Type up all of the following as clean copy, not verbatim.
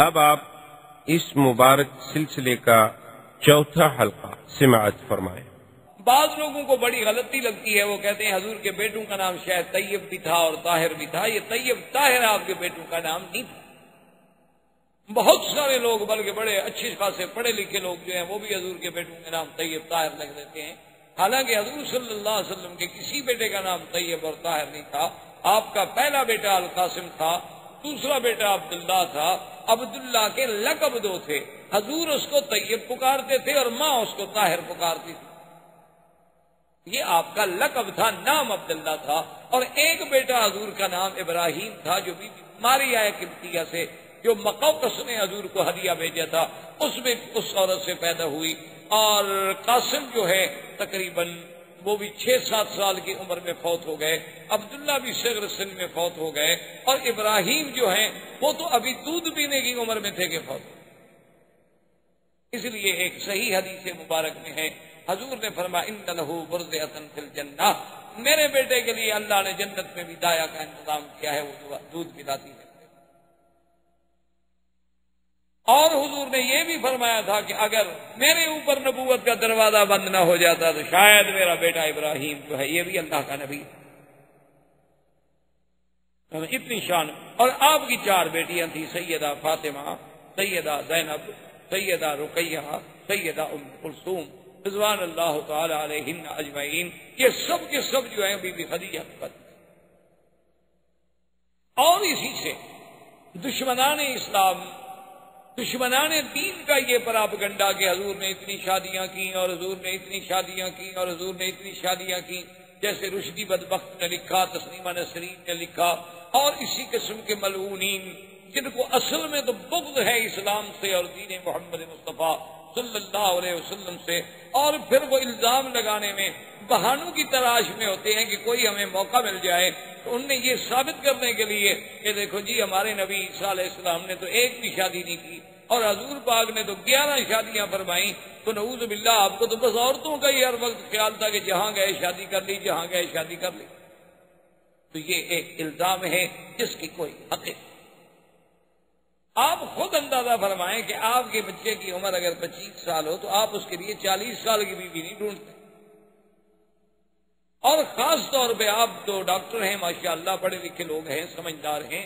اب آپ اس مبارک سلسلے کا چوتھا حلقہ سماعت فرمائیں۔ بعض لوگوں کو بڑی غلطی لگتی ہے، وہ کہتے ہیں حضور کے بیٹوں کا نام شاید طیب بھی تھا اور طاہر بھی تھا۔ یہ طیب طاہر آپ کے بیٹوں کا نام نہیں تھا۔ بہت سارے لوگ بلکہ بڑے اچھے خاصے پڑھے لکھے لوگ جو ہیں وہ بھی حضور کے بیٹوں کے نام طیب طاہر لکھ دیتے ہیں، حالانکہ حضور صلی اللہ علیہ وسلم کے کسی بیٹے کا نام طیب اور طاہر نہیں تھا۔ آپ کا پہلا بیٹا القاسم تھا، دوسرا بیٹا عبداللہ تھا۔ عبداللہ کے لقب دو تھے، حضور اس کو طیب پکارتے تھے اور ماں اس کو طاہر پکارتی تھی۔ یہ آپ کا لقب تھا، نام عبداللہ تھا۔ اور ایک بیٹا حضور کا نام ابراہیم تھا، جو بی بی ماریا قبطیہ سے، جو مقوقس نے حضور کو ہدیہ بھیجا تھا، اس میں اس عورت سے پیدا ہوئی۔ اور قاسم جو ہے تقریباً وہ بھی 6-7 سال کی عمر میں فوت ہو گئے، عبداللہ بھی صغر سن میں فوت ہو گئے، اور ابراہیم جو ہیں وہ تو ابھی دودھ پینے کی عمر میں تھے کہ فوت ہو۔ اس لیے ایک صحیح حدیث مبارک میں ہے، حضور نے فرمایا ان لہ برزۃ فی الجنہ، میرے بیٹے کے لیے اللہ نے جنت میں بھی دایا کا انتظام کیا ہے، وہ دودھ پلاتی ہے۔ اور حضور نے یہ بھی فرمایا تھا کہ اگر میرے اوپر نبوت کا دروازہ بند نہ ہو جاتا تو شاید میرا بیٹا ابراہیم جو ہے یہ بھی اللہ کا نبی ہے۔ اتنی شان۔ اور آپ کی 4 بیٹیاں تھیں، سیدہ فاطمہ، سیدہ زینب، سیدہ رقیہ، سیدہ ام کلثوم رضوان اللہ تعالی علیہن اجمعین۔ یہ سب کے سب جو ہیں بی بی خدیجہ کی۔ اور اسی سے دشمنان اسلام، دشمنان دین کا یہ پراپگنڈا کہ حضور نے اتنی شادیاں کی اور حضور نے اتنی شادیاں کی اور حضور نے اتنی شادیاں کی، جیسے رشدی بدبخت نے لکھا، تسلیمہ نسرین نے لکھا، اور اسی قسم کے ملعونین جن کو اصل میں تو بغض ہے اسلام سے اور دین محمد مصطفیٰ صلی اللہ علیہ وسلم سے، اور پھر وہ الزام لگانے میں بہانوں کی تلاش میں ہوتے ہیں کہ کوئی ہمیں موقع مل جائے تو ان نے یہ ثابت کرنے کے لیے کہ دیکھو جی ہمارے نبی عیسیٰ علیہ السلام نے تو ایک بھی شادی نہیں کی اور حضور پاک نے تو 11 شادیاں فرمائیں، تو نعوذ باللہ آپ کو تو بس عورتوں کا ہی ہر وقت خیال تھا کہ جہاں گئے شادی کر لی، جہاں گئے شادی کر لی۔ تو یہ ایک الزام ہے جس کی کوئی حقیقت۔ آپ خود اندازہ فرمائیں کہ آپ کے بچے کی عمر اگر 25 سال ہو تو آپ اس کے لیے 40 سال کی بیوی نہیں ڈھونڈتے۔ اور خاص طور پہ آپ تو ڈاکٹر ہیں ماشاءاللہ، پڑھے لکھے لوگ ہیں، سمجھدار ہیں،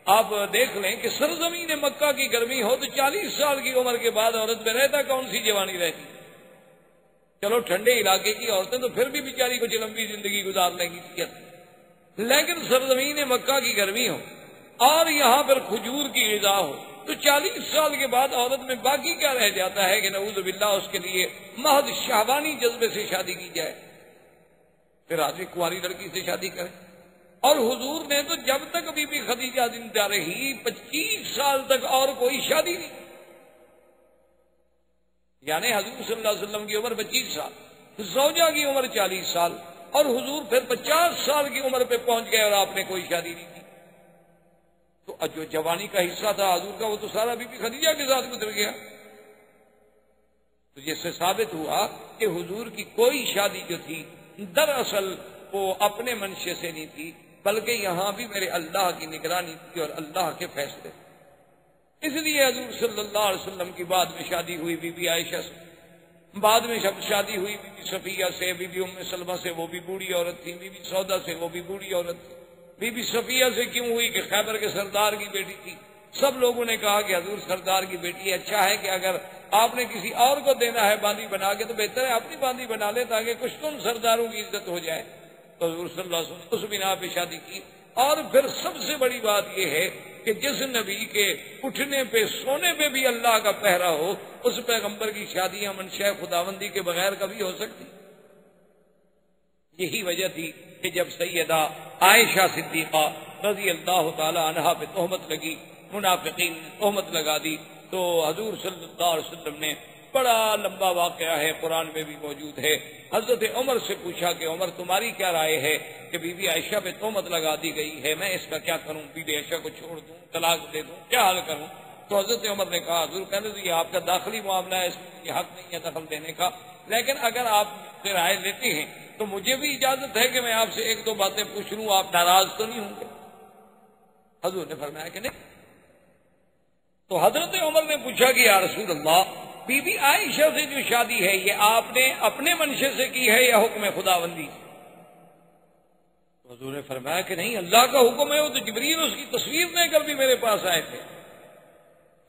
آپ دیکھ لیں کہ سرزمین مکہ کی گرمی ہو تو 40 سال کی عمر کے بعد عورت میں رہتا کون سی جوانی رہتی؟ چلو ٹھنڈے علاقے کی عورتیں تو پھر بھی بیچاری کچھ لمبی زندگی گزار لیں گی، لیکن سرزمین مکہ کی گرمی ہو اور یہاں پر کھجور کی غذا ہو تو 40 سال کے بعد عورت میں باقی کیا رہ جاتا ہے کہ نعوذ باللہ اس کے لیے محض شہوانی جذبے سے شادی کی جائے، پھر آدمی کنواری لڑکی سے شادی کرے۔ اور حضور نے تو جب تک بی بی خدیجہ زندہ رہی 25 سال تک اور کوئی شادی نہیں، یعنی حضور صلی اللہ علیہ وسلم کی عمر 25 سال، زوجہ کی عمر 40 سال، اور حضور پھر 50 سال کی عمر پہ پہنچ گئے اور آپ نے کوئی شادی نہیں کی۔ تو جو جوانی کا حصہ تھا حضور کا وہ تو سارا بی بی خدیجہ کے ساتھ گزر گیا۔ تو جس سے ثابت ہوا کہ حضور کی کوئی شادی جو تھی دراصل وہ اپنے منشے سے نہیں تھی، بلکہ یہاں بھی میرے اللہ کی نگرانی تھی اور اللہ کے فیصلے۔ اس لیے حضور صلی اللہ علیہ وسلم کی بعد میں شادی ہوئی بی بی عائشہ سے، بعد میں شادی ہوئی بی بی صفیہ سے، بی بی ام سلمہ سے، وہ بھی بوڑھی عورت تھی، بی بی سودا سے، وہ بھی بوڑھی عورت تھی۔ بی بی صفیہ سے کیوں ہوئی کہ خیبر کے سردار کی بیٹی تھی۔ سب لوگوں نے کہا کہ حضور سردار کی بیٹی، اچھا ہے کہ اگر آپ نے کسی اور کو دینا ہے باندی بنا کے تو بہتر ہے اپنی باندی بنا لے تاکہ کچھ تم سرداروں کی عزت ہو جائے۔ تو حضور صلی اللہ علیہ وسلم اس بنا پہ شادی کی۔ اور پھر سب سے بڑی بات یہ ہے کہ جس نبی کے اٹھنے پہ سونے پہ بھی اللہ کا پہرا ہو، اس پیغمبر کی شادیاں منشاء خداوندی کے بغیر کبھی ہو سکتی؟ یہی وجہ تھی کہ جب سیدہ عائشہ صدیقہ رضی اللہ تعالی عنہا پہ تہمت لگی، منافقین نے تہمت لگا دی، تو حضور صلی اللہ علیہ وسلم نے بڑا لمبا واقعہ ہے، قرآن میں بھی موجود ہے، حضرت عمر سے پوچھا کہ عمر تمہاری کیا رائے ہے کہ بی بی عائشہ پہ تہمت لگا دی گئی ہے، میں اس کا کیا کروں؟ بی بی عائشہ کو چھوڑ دوں، طلاق دے دوں، کیا حل کروں؟ تو حضرت عمر نے کہا حضور کہنے یہ آپ کا داخلی معاملہ ہے، اس میں یہ حق نہیں ہے دخل دینے کا، لیکن اگر آپ سے رائے لیتے ہیں تو مجھے بھی اجازت ہے کہ میں آپ سے 1-2 باتیں پوچھ لوں، آپ ناراض تو نہیں ہوں گے؟ حضور نے فرمایا کہ نہیں۔ تو حضرت عمر نے پوچھا کہ یا رسول اللہ، بی بی عائشہ سے جو شادی ہے یہ آپ نے اپنے منشے سے کی ہے یا حکم خداوندی سے؟ تو حضور نے فرمایا کہ نہیں، اللہ کا حکم ہے، وہ تو جبریل اس کی تصویر لے کر بھی میرے پاس آئے تھے،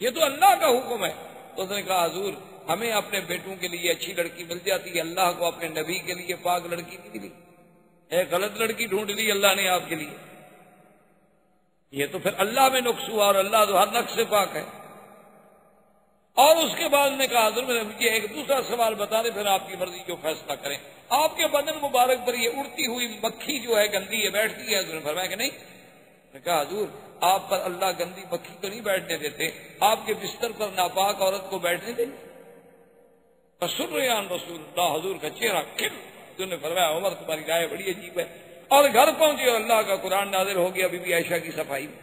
یہ تو اللہ کا حکم ہے۔ تو اس نے کہا حضور ہمیں اپنے بیٹوں کے لیے اچھی لڑکی مل جاتی ہے، اللہ کو اپنے نبی کے لیے پاک لڑکی نہیں ملی، ایک غلط لڑکی ڈھونڈ لی اللہ نے آپ کے لیے، یہ تو پھر اللہ میں نقص ہوا، اور اللہ تو ہر نقص سے پاک ہے۔ اور اس کے بعد نے کہا حضور مجھے ایک دوسرا سوال بتا دیں، پھر آپ کی مرضی جو فیصلہ کریں، آپ کے بدن مبارک پر یہ اڑتی ہوئی مکھی جو ہے گندی ہے بیٹھتی ہے؟ حضور نے فرمایا کہ نہیں۔ نے کہا حضور آپ پر اللہ گندی مکھی تو نہیں بیٹھنے دیتے، آپ کے بستر پر ناپاک عورت کو بیٹھنے دیں؟ رسول اللہ، حضور کا چہرہ کھل۔ حضور نے فرمایا عمر تمہاری رائے بڑی عجیب ہے، اور گھر پہنچے اور اللہ کا قرآن نازل ہو گیا بی بی عائشہ کی صفائی میں۔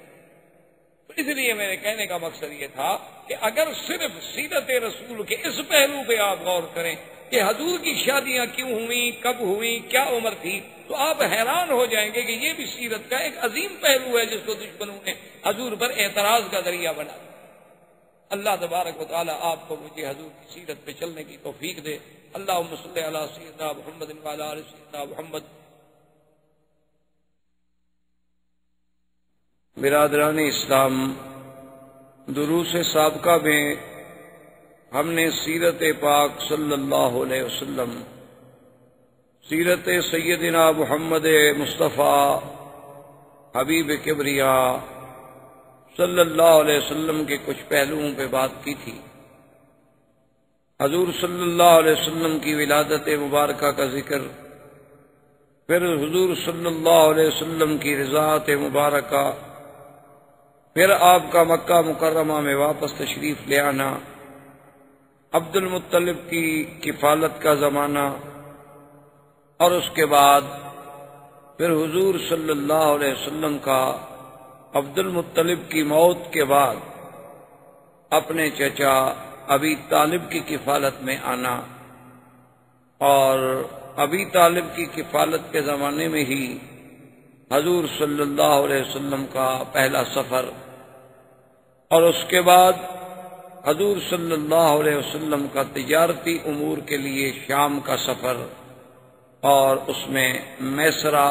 تو اس لیے میرے کہنے کا مقصد یہ تھا کہ اگر صرف سیرت رسول کے اس پہلو پہ آپ غور کریں کہ حضور کی شادیاں کیوں ہوئیں، کب ہوئیں، کیا عمر تھی، تو آپ حیران ہو جائیں گے کہ یہ بھی سیرت کا ایک عظیم پہلو ہے جس کو دشمنوں نے حضور پر اعتراض کا ذریعہ بنا دیا۔ اللہ تبارک و تعالی آپ کو مجھے حضور کی سیرت پہ چلنے کی توفیق دے۔ اللہم صلی علی سیدنا محمد وعلی آل سیدنا محمد۔ برادران اسلام، دروس سابقہ میں ہم نے سیرت پاک صلی اللہ علیہ وسلم، سیرت سیدنا محمد مصطفیٰ حبیب کبریا صلی اللہ علیہ وسلم کے کچھ پہلوؤں پہ بات کی تھی۔ حضور صلی اللہ علیہ وسلم کی ولادت مبارکہ کا ذکر، پھر حضور صلی اللہ علیہ وسلم کی رضاعت مبارکہ، پھر آپ کا مکہ مکرمہ میں واپس تشریف لے آنا، عبد المطلب کی کفالت کا زمانہ، اور اس کے بعد پھر حضور صلی اللہ علیہ وسلم کا عبد المطلب کی موت کے بعد اپنے چچا ابی طالب کی کفالت میں آنا، اور ابی طالب کی کفالت کے زمانے میں ہی حضور صلی اللہ علیہ وسلم کا پہلا سفر، اور اس کے بعد حضور صلی اللہ علیہ وسلم کا تجارتی امور کے لیے شام کا سفر، اور اس میں میسرہ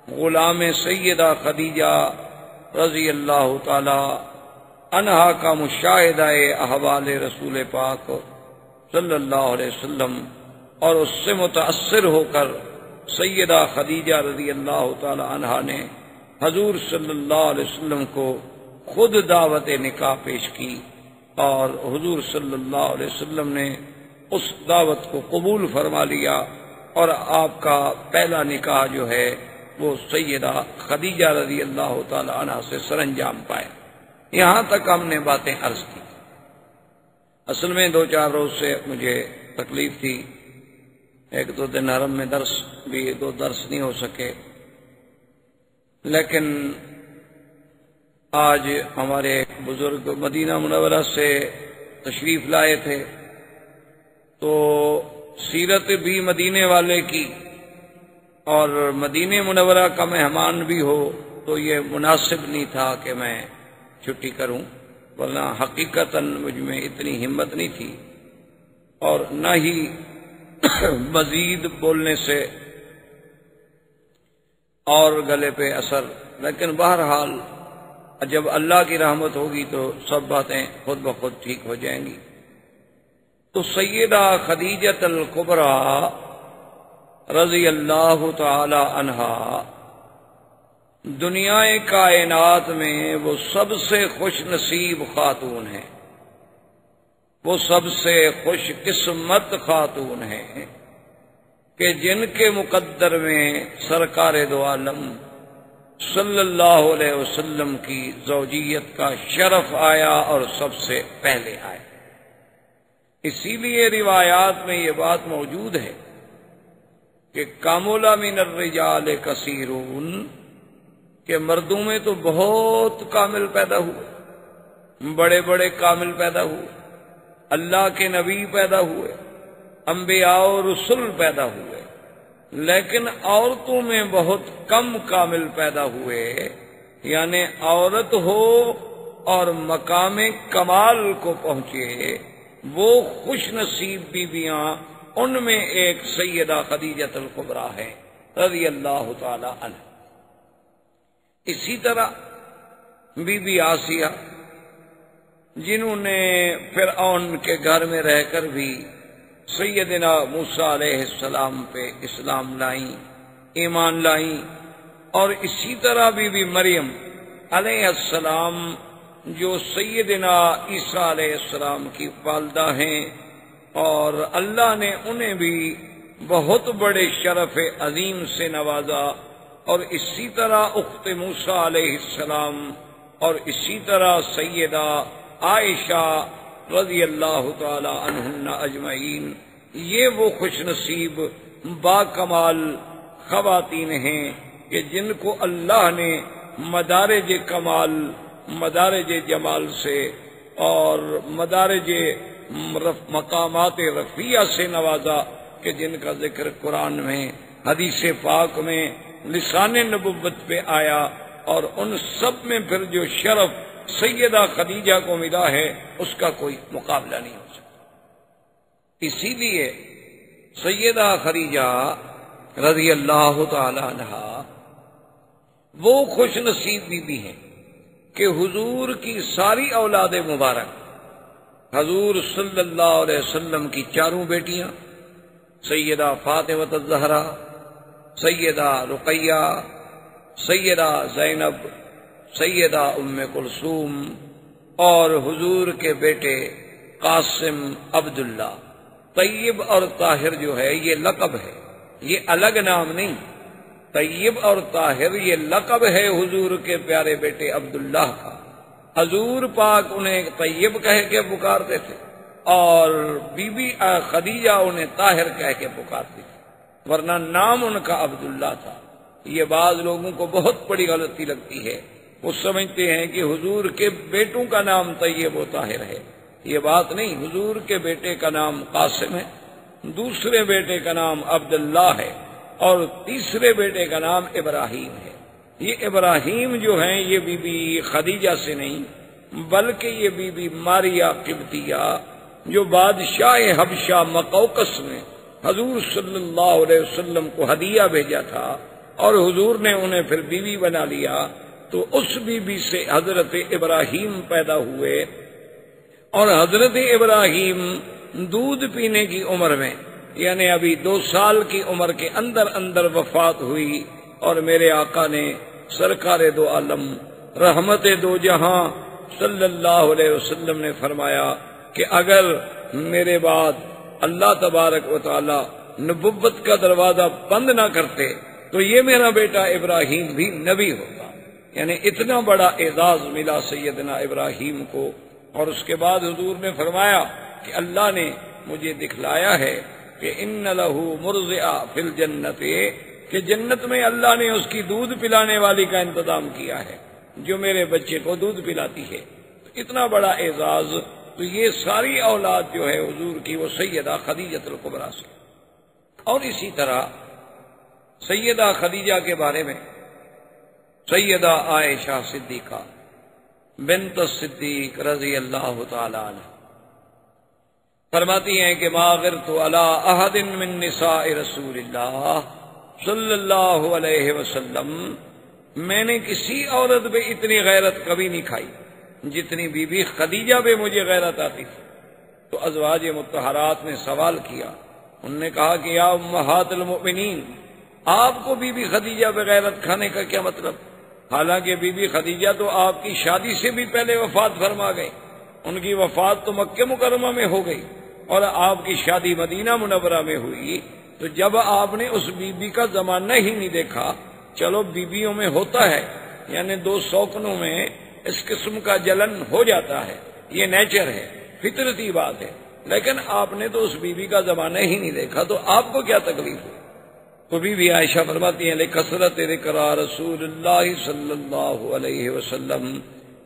غلام سیدہ خدیجہ رضی اللہ تعالی عنہا کا مشاہدہ احوال رسول پاک صلی اللہ علیہ وسلم، اور اس سے متاثر ہو کر سیدہ خدیجہ رضی اللہ تعالی عنہا نے حضور صلی اللہ علیہ وسلم کو خود دعوت نکاح پیش کی، اور حضور صلی اللہ علیہ وسلم نے اس دعوت کو قبول فرما لیا، اور آپ کا پہلا نکاح جو ہے وہ سیدہ خدیجہ رضی اللہ تعالی عنہ سے سر انجام پایا۔ یہاں تک ہم نے باتیں عرض کی۔ اصل میں 2-4 روز سے مجھے تکلیف تھی، 1-2 دن حرم میں درس بھی 2 درس نہیں ہو سکے، لیکن آج ہمارے بزرگ مدینہ منورہ سے تشریف لائے تھے، تو سیرت بھی مدینے والے کی اور مدینہ منورہ کا مہمان بھی ہو، تو یہ مناسب نہیں تھا کہ میں چھٹی کروں، ورنہ حقیقتاً مجھ میں اتنی ہمت نہیں تھی، اور نہ ہی مزید بولنے سے اور گلے پہ اثر، لیکن بہرحال جب اللہ کی رحمت ہوگی تو سب باتیں خود بخود ٹھیک ہو جائیں گی۔ تو سیدہ خدیجہ الکبریٰ رضی اللہ تعالی عنہا دنیا کائنات میں وہ سب سے خوش نصیب خاتون ہیں، وہ سب سے خوش قسمت خاتون ہیں کہ جن کے مقدر میں سرکار دو عالم صلی اللہ علیہ وسلم کی زوجیت کا شرف آیا اور سب سے پہلے آیا۔ اسی لیے روایات میں یہ بات موجود ہے کہ کامل من الرجال کثیرون، کہ مردوں میں تو بہت کامل پیدا ہوئے، بڑے بڑے کامل پیدا ہوئے، اللہ کے نبی پیدا ہوئے، انبیاء و رسل پیدا ہوئے، لیکن عورتوں میں بہت کم کامل پیدا ہوئے، یعنی عورت ہو اور مقام کمال کو پہنچے وہ خوش نصیب بیویاں، ان میں ایک سیدہ خدیجہ الکبریٰ ہے رضی اللہ تعالی عنہ۔ اسی طرح بی بی آسیہ، جنہوں نے فرعون کے گھر میں رہ کر بھی سیدنا موسیٰ علیہ السلام پہ اسلام لائیں، ایمان لائیں، اور اسی طرح بی بی مریم علیہ السلام جو سیدنا عیسیٰ علیہ السلام کی والدہ ہیں، اور اللہ نے انہیں بھی بہت بڑے شرف عظیم سے نوازا، اور اسی طرح اخت موسیٰ علیہ السلام، اور اسی طرح سیدہ عائشہ رضی اللہ تعالی عنہن اجمعین، یہ وہ خوش نصیب با کمال خواتین ہیں کہ جن کو اللہ نے مدارج کمال، مدارج جمال سے اور مدارج مقامات رفیع سے نوازا، کہ جن کا ذکر قرآن میں، حدیث پاک میں، لسان نبوت پہ آیا، اور ان سب میں پھر جو شرف سیدہ خدیجہ کو ملا ہے اس کا کوئی مقابلہ نہیں ہو سکتا۔ اسی لیے سیدہ خدیجہ رضی اللہ تعالی عنہا وہ خوش نصیب بیوی ہیں کہ حضور کی ساری اولاد مبارک، حضور صلی اللہ علیہ وسلم کی چاروں بیٹیاں، سیدہ فاطمہ الزہرا، سیدہ رقیہ، سیدہ زینب، سیدہ ام کلثوم، اور حضور کے بیٹے قاسم، عبداللہ، طیب اور طاہر جو ہے یہ لقب ہے، یہ الگ نام نہیں۔ طیب اور طاہر یہ لقب ہے حضور کے پیارے بیٹے عبداللہ کا۔ حضور پاک انہیں طیب کہہ کے پکارتے تھے، اور بی بی خدیجہ انہیں طاہر کہہ کے پکارتی تھی، ورنہ نام ان کا عبداللہ تھا۔ یہ بعض لوگوں کو بہت بڑی غلطی لگتی ہے، وہ سمجھتے ہیں کہ حضور کے بیٹوں کا نام طیب و طاہر ہے۔ یہ بات نہیں، حضور کے بیٹے کا نام قاسم ہے، دوسرے بیٹے کا نام عبداللہ ہے، اور تیسرے بیٹے کا نام ابراہیم ہے۔ یہ ابراہیم جو ہیں یہ بی بی خدیجہ سے نہیں، بلکہ یہ بی بی ماریہ قبطیہ جو بادشاہ حبشہ مقوقس نے حضور صلی اللہ علیہ وسلم کو ہدیہ بھیجا تھا، اور حضور نے انہیں پھر بیوی بنا لیا، تو اس بیوی سے حضرت ابراہیم پیدا ہوئے، اور حضرت ابراہیم دودھ پینے کی عمر میں، یعنی ابھی 2 سال کی عمر کے اندر اندر وفات ہوئی، اور میرے آقا نے سرکار دو عالم رحمت دو جہاں صلی اللہ علیہ وسلم نے فرمایا کہ اگر میرے بعد اللہ تبارک و تعالی نبوت کا دروازہ بند نہ کرتے تو یہ میرا بیٹا ابراہیم بھی نبی ہوتا۔ یعنی اتنا بڑا اعزاز ملا سیدنا ابراہیم کو۔ اور اس کے بعد حضور نے فرمایا کہ اللہ نے مجھے دکھلایا ہے کہ ان لہ مرضعہ فی الجنت، کہ جنت میں اللہ نے اس کی دودھ پلانے والی کا انتظام کیا ہے جو میرے بچے کو دودھ پلاتی ہے۔ اتنا بڑا اعزاز، تو یہ ساری اولاد جو ہے حضور کی وہ سیدہ خدیجہ الکبریٰ سے۔ اور اسی طرح سیدہ خدیجہ کے بارے میں سیدہ عائشہ صدیقہ بنت الصدیق رضی اللہ تعالی عنہ فرماتی ہیں کہ ما غرت علی احد من نساء رسول اللہ صلی اللہ علیہ وسلم، میں نے کسی عورت پہ اتنی غیرت کبھی نہیں کھائی جتنی بی بی خدیجہ پہ مجھے غیرت آتی تھی۔ تو ازواج مطہرات نے سوال کیا، انہوں نے کہا کہ یا امہات المؤمنین، آپ کو بی بی خدیجہ پہ غیرت کھانے کا کیا مطلب؟ حالانکہ بی بی خدیجہ تو آپ کی شادی سے بھی پہلے وفات فرما گئی، ان کی وفات تو مکہ مکرمہ میں ہو گئی اور آپ کی شادی مدینہ منورہ میں ہوئی۔ تو جب آپ نے اس بی بی کا زمانہ ہی نہیں دیکھا، چلو بیویوں میں ہوتا ہے، یعنی 2 شوقنوں میں اس قسم کا جلن ہو جاتا ہے، یہ نیچر ہے، فطرتی بات ہے، لیکن آپ نے تو اس بی بی کا زمانہ ہی نہیں دیکھا، تو آپ کو کیا تکلیف ہوئی؟ تو بی بی عائشہ فرماتی ہیں لکثرت ذکر رسول اللہ صلی اللہ علیہ وسلم،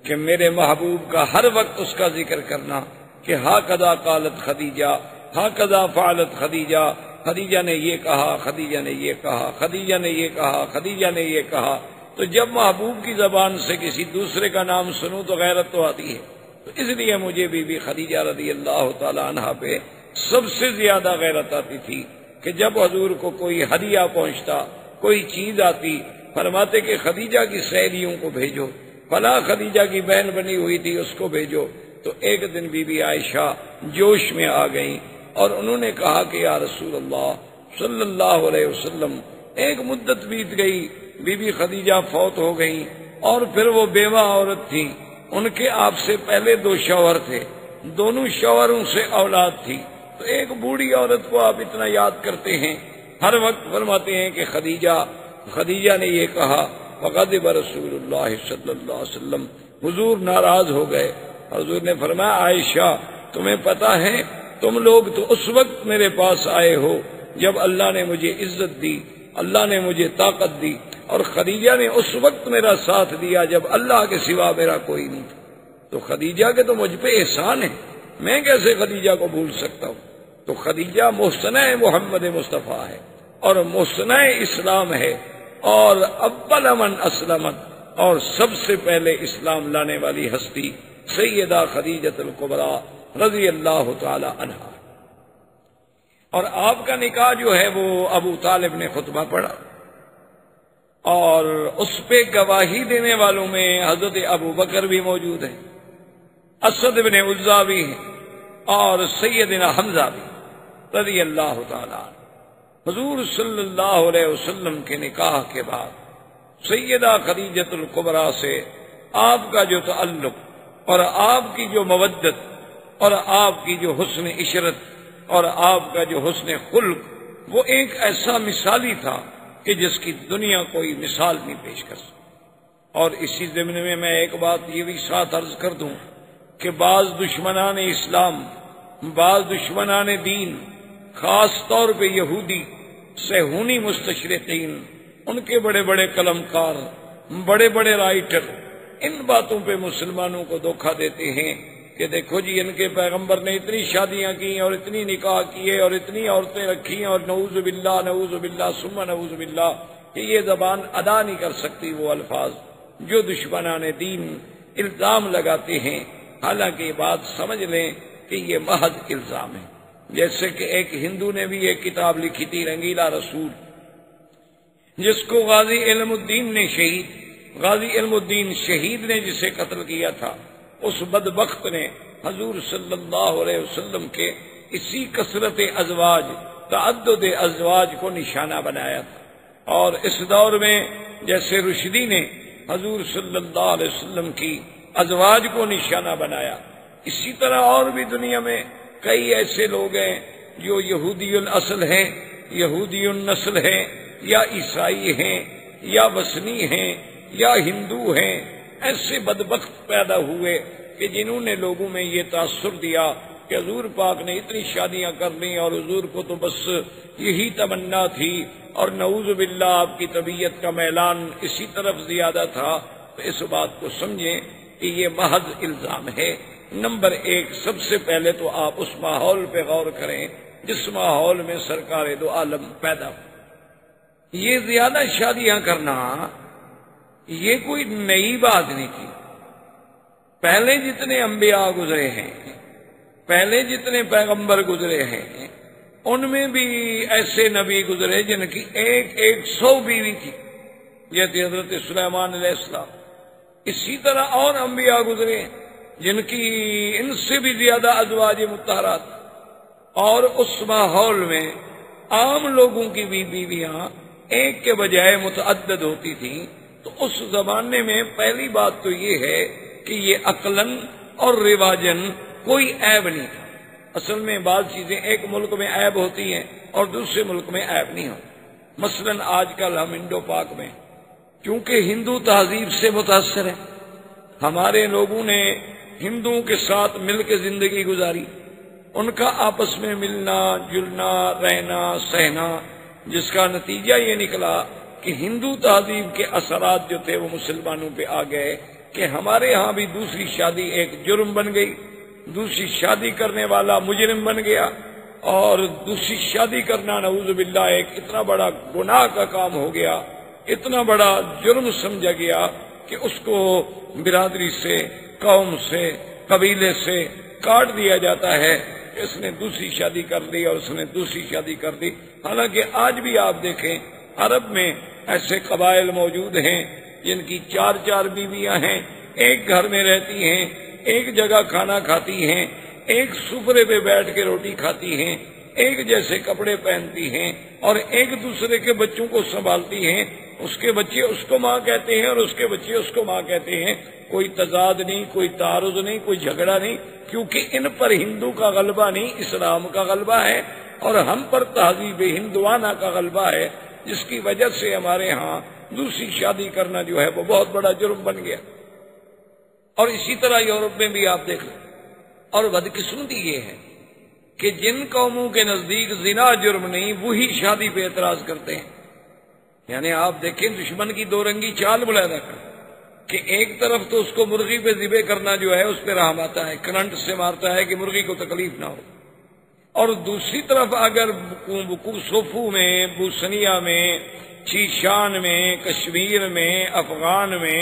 کہ میرے محبوب کا ہر وقت اس کا ذکر کرنا کہ ہاکذا قالت خدیجہ، ہاکذا فعلت خدیجہ، خدیجہ نے یہ کہا، خدیجہ نے یہ کہا، خدیجہ نے یہ کہا، خدیجہ نے یہ کہا، تو جب محبوب کی زبان سے کسی دوسرے کا نام سنوں تو غیرت تو آتی ہے. تو اس لیے مجھے بی بی خدیجہ رضی اللہ تعالی عنہا پہ سب سے زیادہ غیرت آتی تھی کہ جب حضور کو کوئی ہدیہ پہنچتا، کوئی چیز آتی، فرماتے کہ خدیجہ کی سہیلیوں کو بھیجو، فلاں خدیجہ کی بہن بنی ہوئی تھی اس کو بھیجو. تو ایک دن بی بی عائشہ جوش میں آ گئیں اور انہوں نے کہا کہ یا رسول اللہ صلی اللہ علیہ وسلم، ایک مدت بیت گئی، بی بی خدیجہ فوت ہو گئی اور پھر وہ بیوہ عورت تھی، ان کے آپ سے پہلے 2 شوہر تھے، دونوں شوہروں سے اولاد تھی، تو ایک بوڑھی عورت کو آپ اتنا یاد کرتے ہیں. ہر وقت فرماتے ہیں کہ خدیجہ نے یہ کہا فغضب رسول اللہ صلی اللہ علیہ وسلم، حضور ناراض ہو گئے. حضور نے فرمایا عائشہ تمہیں پتا ہے تم لوگ تو اس وقت میرے پاس آئے ہو جب اللہ نے مجھے عزت دی، اللہ نے مجھے طاقت دی، اور خدیجہ نے اس وقت میرا ساتھ دیا جب اللہ کے سوا میرا کوئی نہیں تھا. تو خدیجہ کے تو مجھ پہ احسان ہے، میں کیسے خدیجہ کو بھول سکتا ہوں. تو خدیجہ محسنہ محمد مصطفیٰ ہے اور محسنہ اسلام ہے، اور اول من اسلمت، اور سب سے پہلے اسلام لانے والی ہستی سیدہ خدیجۃ الکبریٰ رضی اللہ تعالی عنہا. اور آپ کا نکاح جو ہے وہ ابو طالب نے خطبہ پڑھا، اور اس پہ گواہی دینے والوں میں حضرت ابو بکر بھی موجود ہیں، اسد بن عزا بھی ہیں، اور سیدنا حمزہ بھی رضی اللہ تعالی. حضور صلی اللہ علیہ وسلم کے نکاح کے بعد سیدہ خدیجۃ الکبریٰ سے آپ کا جو تعلق اور آپ کی جو مودت اور آپ کی جو حسن عشرت اور آپ کا جو حسن خلق، وہ ایک ایسا مثالی تھا کہ جس کی دنیا کوئی مثال نہیں پیش کر سکتی. اور اسی ضمن میں ایک بات یہ بھی ساتھ عرض کر دوں کہ بعض دشمنان اسلام، بعض دشمنان دین، خاص طور پہ یہودی صہیونی مستشرقین، ان کے بڑے بڑے قلمکار، بڑے بڑے رائٹر ان باتوں پہ مسلمانوں کو دھوکہ دیتے ہیں کہ دیکھو جی ان کے پیغمبر نے اتنی شادیاں کی اور اتنی نکاح کیے اور اتنی عورتیں رکھی اور نعوذ باللہ ثم نعوذ باللہ، کہ یہ زبان ادا نہیں کر سکتی وہ الفاظ جو دشمنان دین الزام لگاتے ہیں. حالانکہ یہ بات سمجھ لیں کہ یہ محض الزام ہے. جیسے کہ ایک ہندو نے بھی ایک کتاب لکھی تھی رنگیلا رسول، جس کو غازی علم الدین شہید نے جسے قتل کیا تھا، اس بدبخت نے حضور صلی اللہ علیہ وسلم کے اسی کثرت ازواج، تعدد ازواج کو نشانہ بنایا تھا. اور اس دور میں جیسے رشدی نے حضور صلی اللہ علیہ وسلم کی ازواج کو نشانہ بنایا، اسی طرح اور بھی دنیا میں کئی ایسے لوگ ہیں جو یہودی الاصل ہیں، یہودی النسل ہیں، یا عیسائی ہیں، یا وثنی ہیں، یا ہندو ہیں. ایسے بدبخت پیدا ہوئے کہ جنہوں نے لوگوں میں یہ تاثر دیا کہ حضور پاک نے اتنی شادیاں کر لیں اور حضور کو تو بس یہی تمنا تھی، اور نعوذ باللہ آپ کی طبیعت کا میلان اسی طرف زیادہ تھا. تو اس بات کو سمجھیں کہ یہ محض الزام ہے. نمبر 1، سب سے پہلے تو آپ اس ماحول پہ غور کریں جس ماحول میں سرکار دو عالم پیدا ہو. یہ زیادہ شادیاں کرنا یہ کوئی نئی بات نہیں تھی. پہلے جتنے انبیاء گزرے ہیں، پہلے جتنے پیغمبر گزرے ہیں، ان میں بھی ایسے نبی گزرے جن کی 100 بیوی تھی، جیسے حضرت سلیمان علیہ السلام. اسی طرح اور انبیاء گزرے جن کی ان سے بھی زیادہ ازواج مطہرات. اور اس ماحول میں عام لوگوں کی بھی بیویاں ایک کے بجائے متعدد ہوتی تھیں. تو اس زمانے میں پہلی بات تو یہ ہے کہ یہ عقلاً اور رواجاً کوئی عیب نہیں تھا. اصل میں بعض چیزیں ایک ملک میں عیب ہوتی ہیں اور دوسرے ملک میں عیب نہیں ہوتی. مثلاً آج کل ہم انڈو پاک میں کیونکہ ہندو تہذیب سے متاثر ہیں، ہمارے لوگوں نے ہندوؤں کے ساتھ مل کے زندگی گزاری، ان کا آپس میں ملنا جلنا رہنا سہنا، جس کا نتیجہ یہ نکلا کہ ہندو تہذیب کے اثرات جو تھے وہ مسلمانوں پہ آ گئے کہ ہمارے ہاں بھی دوسری شادی ایک جرم بن گئی، دوسری شادی کرنے والا مجرم بن گیا، اور دوسری شادی کرنا نعوذ باللہ ایک اتنا بڑا گناہ کا کام ہو گیا اتنا بڑا جرم سمجھا گیا کہ اس کو برادری سے، قوم سے، قبیلے سے کاٹ دیا جاتا ہے کہ اس نے دوسری شادی کر لی اور اس نے دوسری شادی کر دی۔ حالانکہ آج بھی آپ دیکھیں عرب میں ایسے قبائل موجود ہیں جن کی 4 بیویاں ہیں، ایک گھر میں رہتی ہیں، ایک جگہ کھانا کھاتی ہیں، ایک سفرے پہ بیٹھ کے روٹی کھاتی ہیں، ایک جیسے کپڑے پہنتی ہیں اور ایک دوسرے کے بچوں کو سنبھالتی ہیں۔ اس کے بچے اس کو ماں کہتے ہیں اور اس کے بچے اس کو ماں کہتے ہیں۔ کوئی تضاد نہیں، کوئی تعارض نہیں، کوئی جھگڑا نہیں، کیونکہ ان پر ہندو کا غلبہ نہیں، اسلام کا غلبہ ہے، اور ہم پر تہذیب ہندوانہ کا غلبہ ہے، جس کی وجہ سے ہمارے ہاں دوسری شادی کرنا جو ہے وہ بہت بڑا جرم بن گیا۔ اور اسی طرح یورپ میں بھی آپ دیکھ لیں۔ اور بدقسمتی یہ ہے کہ جن قوموں کے نزدیک زنا جرم نہیں، وہی شادی پہ اعتراض کرتے ہیں۔ یعنی آپ دیکھیں دشمن کی دو رنگی چال ملاحظہ کر کہ ایک طرف تو اس کو مرغی پہ ذبح کرنا جو ہے اس پہ رحم آتا ہے، کرنٹ سے مارتا ہے کہ مرغی کو تکلیف نہ ہو، اور دوسری طرف اگر سوفو میں، بوسنیا میں، چیشان میں، کشمیر میں، افغان میں،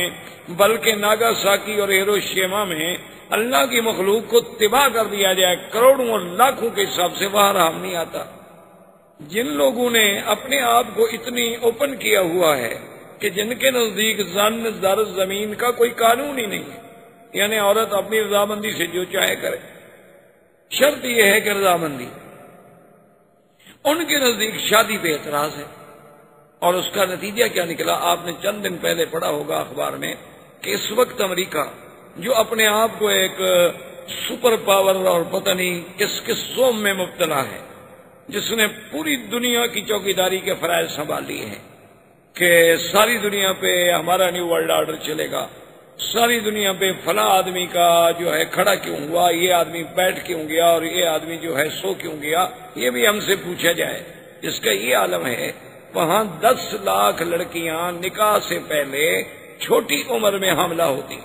بلکہ ناگاساکی اور ہیروشیما میں اللہ کی مخلوق کو تباہ کر دیا جائے کروڑوں اور لاکھوں کے حساب سے، وہاں رحم نہیں آتا۔ جن لوگوں نے اپنے آپ کو اتنی اوپن کیا ہوا ہے کہ جن کے نزدیک زن زر زمین کا کوئی قانون ہی نہیں ہے، یعنی عورت اپنی رضامندی سے جو چاہے کرے، شرط یہ ہے کہ رضامندی، ان کے نزدیک شادی پہ اعتراض ہے۔ اور اس کا نتیجہ کیا نکلا؟ آپ نے چند دن پہلے پڑھا ہوگا اخبار میں کہ اس وقت امریکہ جو اپنے آپ کو ایک سپر پاور اور پتہ نہیں کس کس زوم میں مبتلا ہے، جس نے پوری دنیا کی چوکیداری کے فرائض سنبھال لیے ہیں کہ ساری دنیا پہ ہمارا نیو ورلڈ آرڈر چلے گا، ساری دنیا پہ فلاں آدمی کا جو ہے کھڑا کیوں ہوا، یہ آدمی بیٹھ کیوں گیا اور یہ آدمی جو ہے سو کیوں گیا، یہ بھی ہم سے پوچھا جائے۔ جس کا یہ عالم ہے، وہاں 10 لاکھ لڑکیاں نکاح سے پہلے چھوٹی عمر میں حاملہ ہوتی،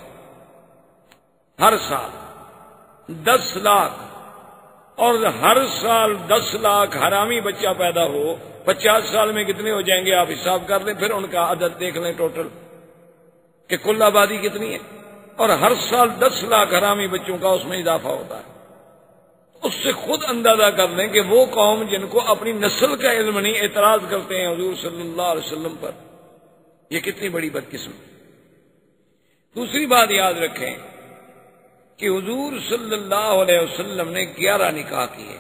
ہر سال 10 لاکھ، اور ہر سال 10 لاکھ حرامی بچہ پیدا ہو، 50 سال میں کتنے ہو جائیں گے آپ حساب کر لیں، پھر ان کا عدد دیکھ لیں ٹوٹل کہ کل آبادی کتنی ہے، اور ہر سال 10 لاکھ حرامی بچوں کا اس میں اضافہ ہوتا ہے۔ اس سے خود اندازہ کر لیں کہ وہ قوم جن کو اپنی نسل کا علم نہیں، اعتراض کرتے ہیں حضور صلی اللہ علیہ وسلم پر، یہ کتنی بڑی بدقسمتی۔ دوسری بات یاد رکھیں کہ حضور صلی اللہ علیہ وسلم نے 11 نکاح کیے۔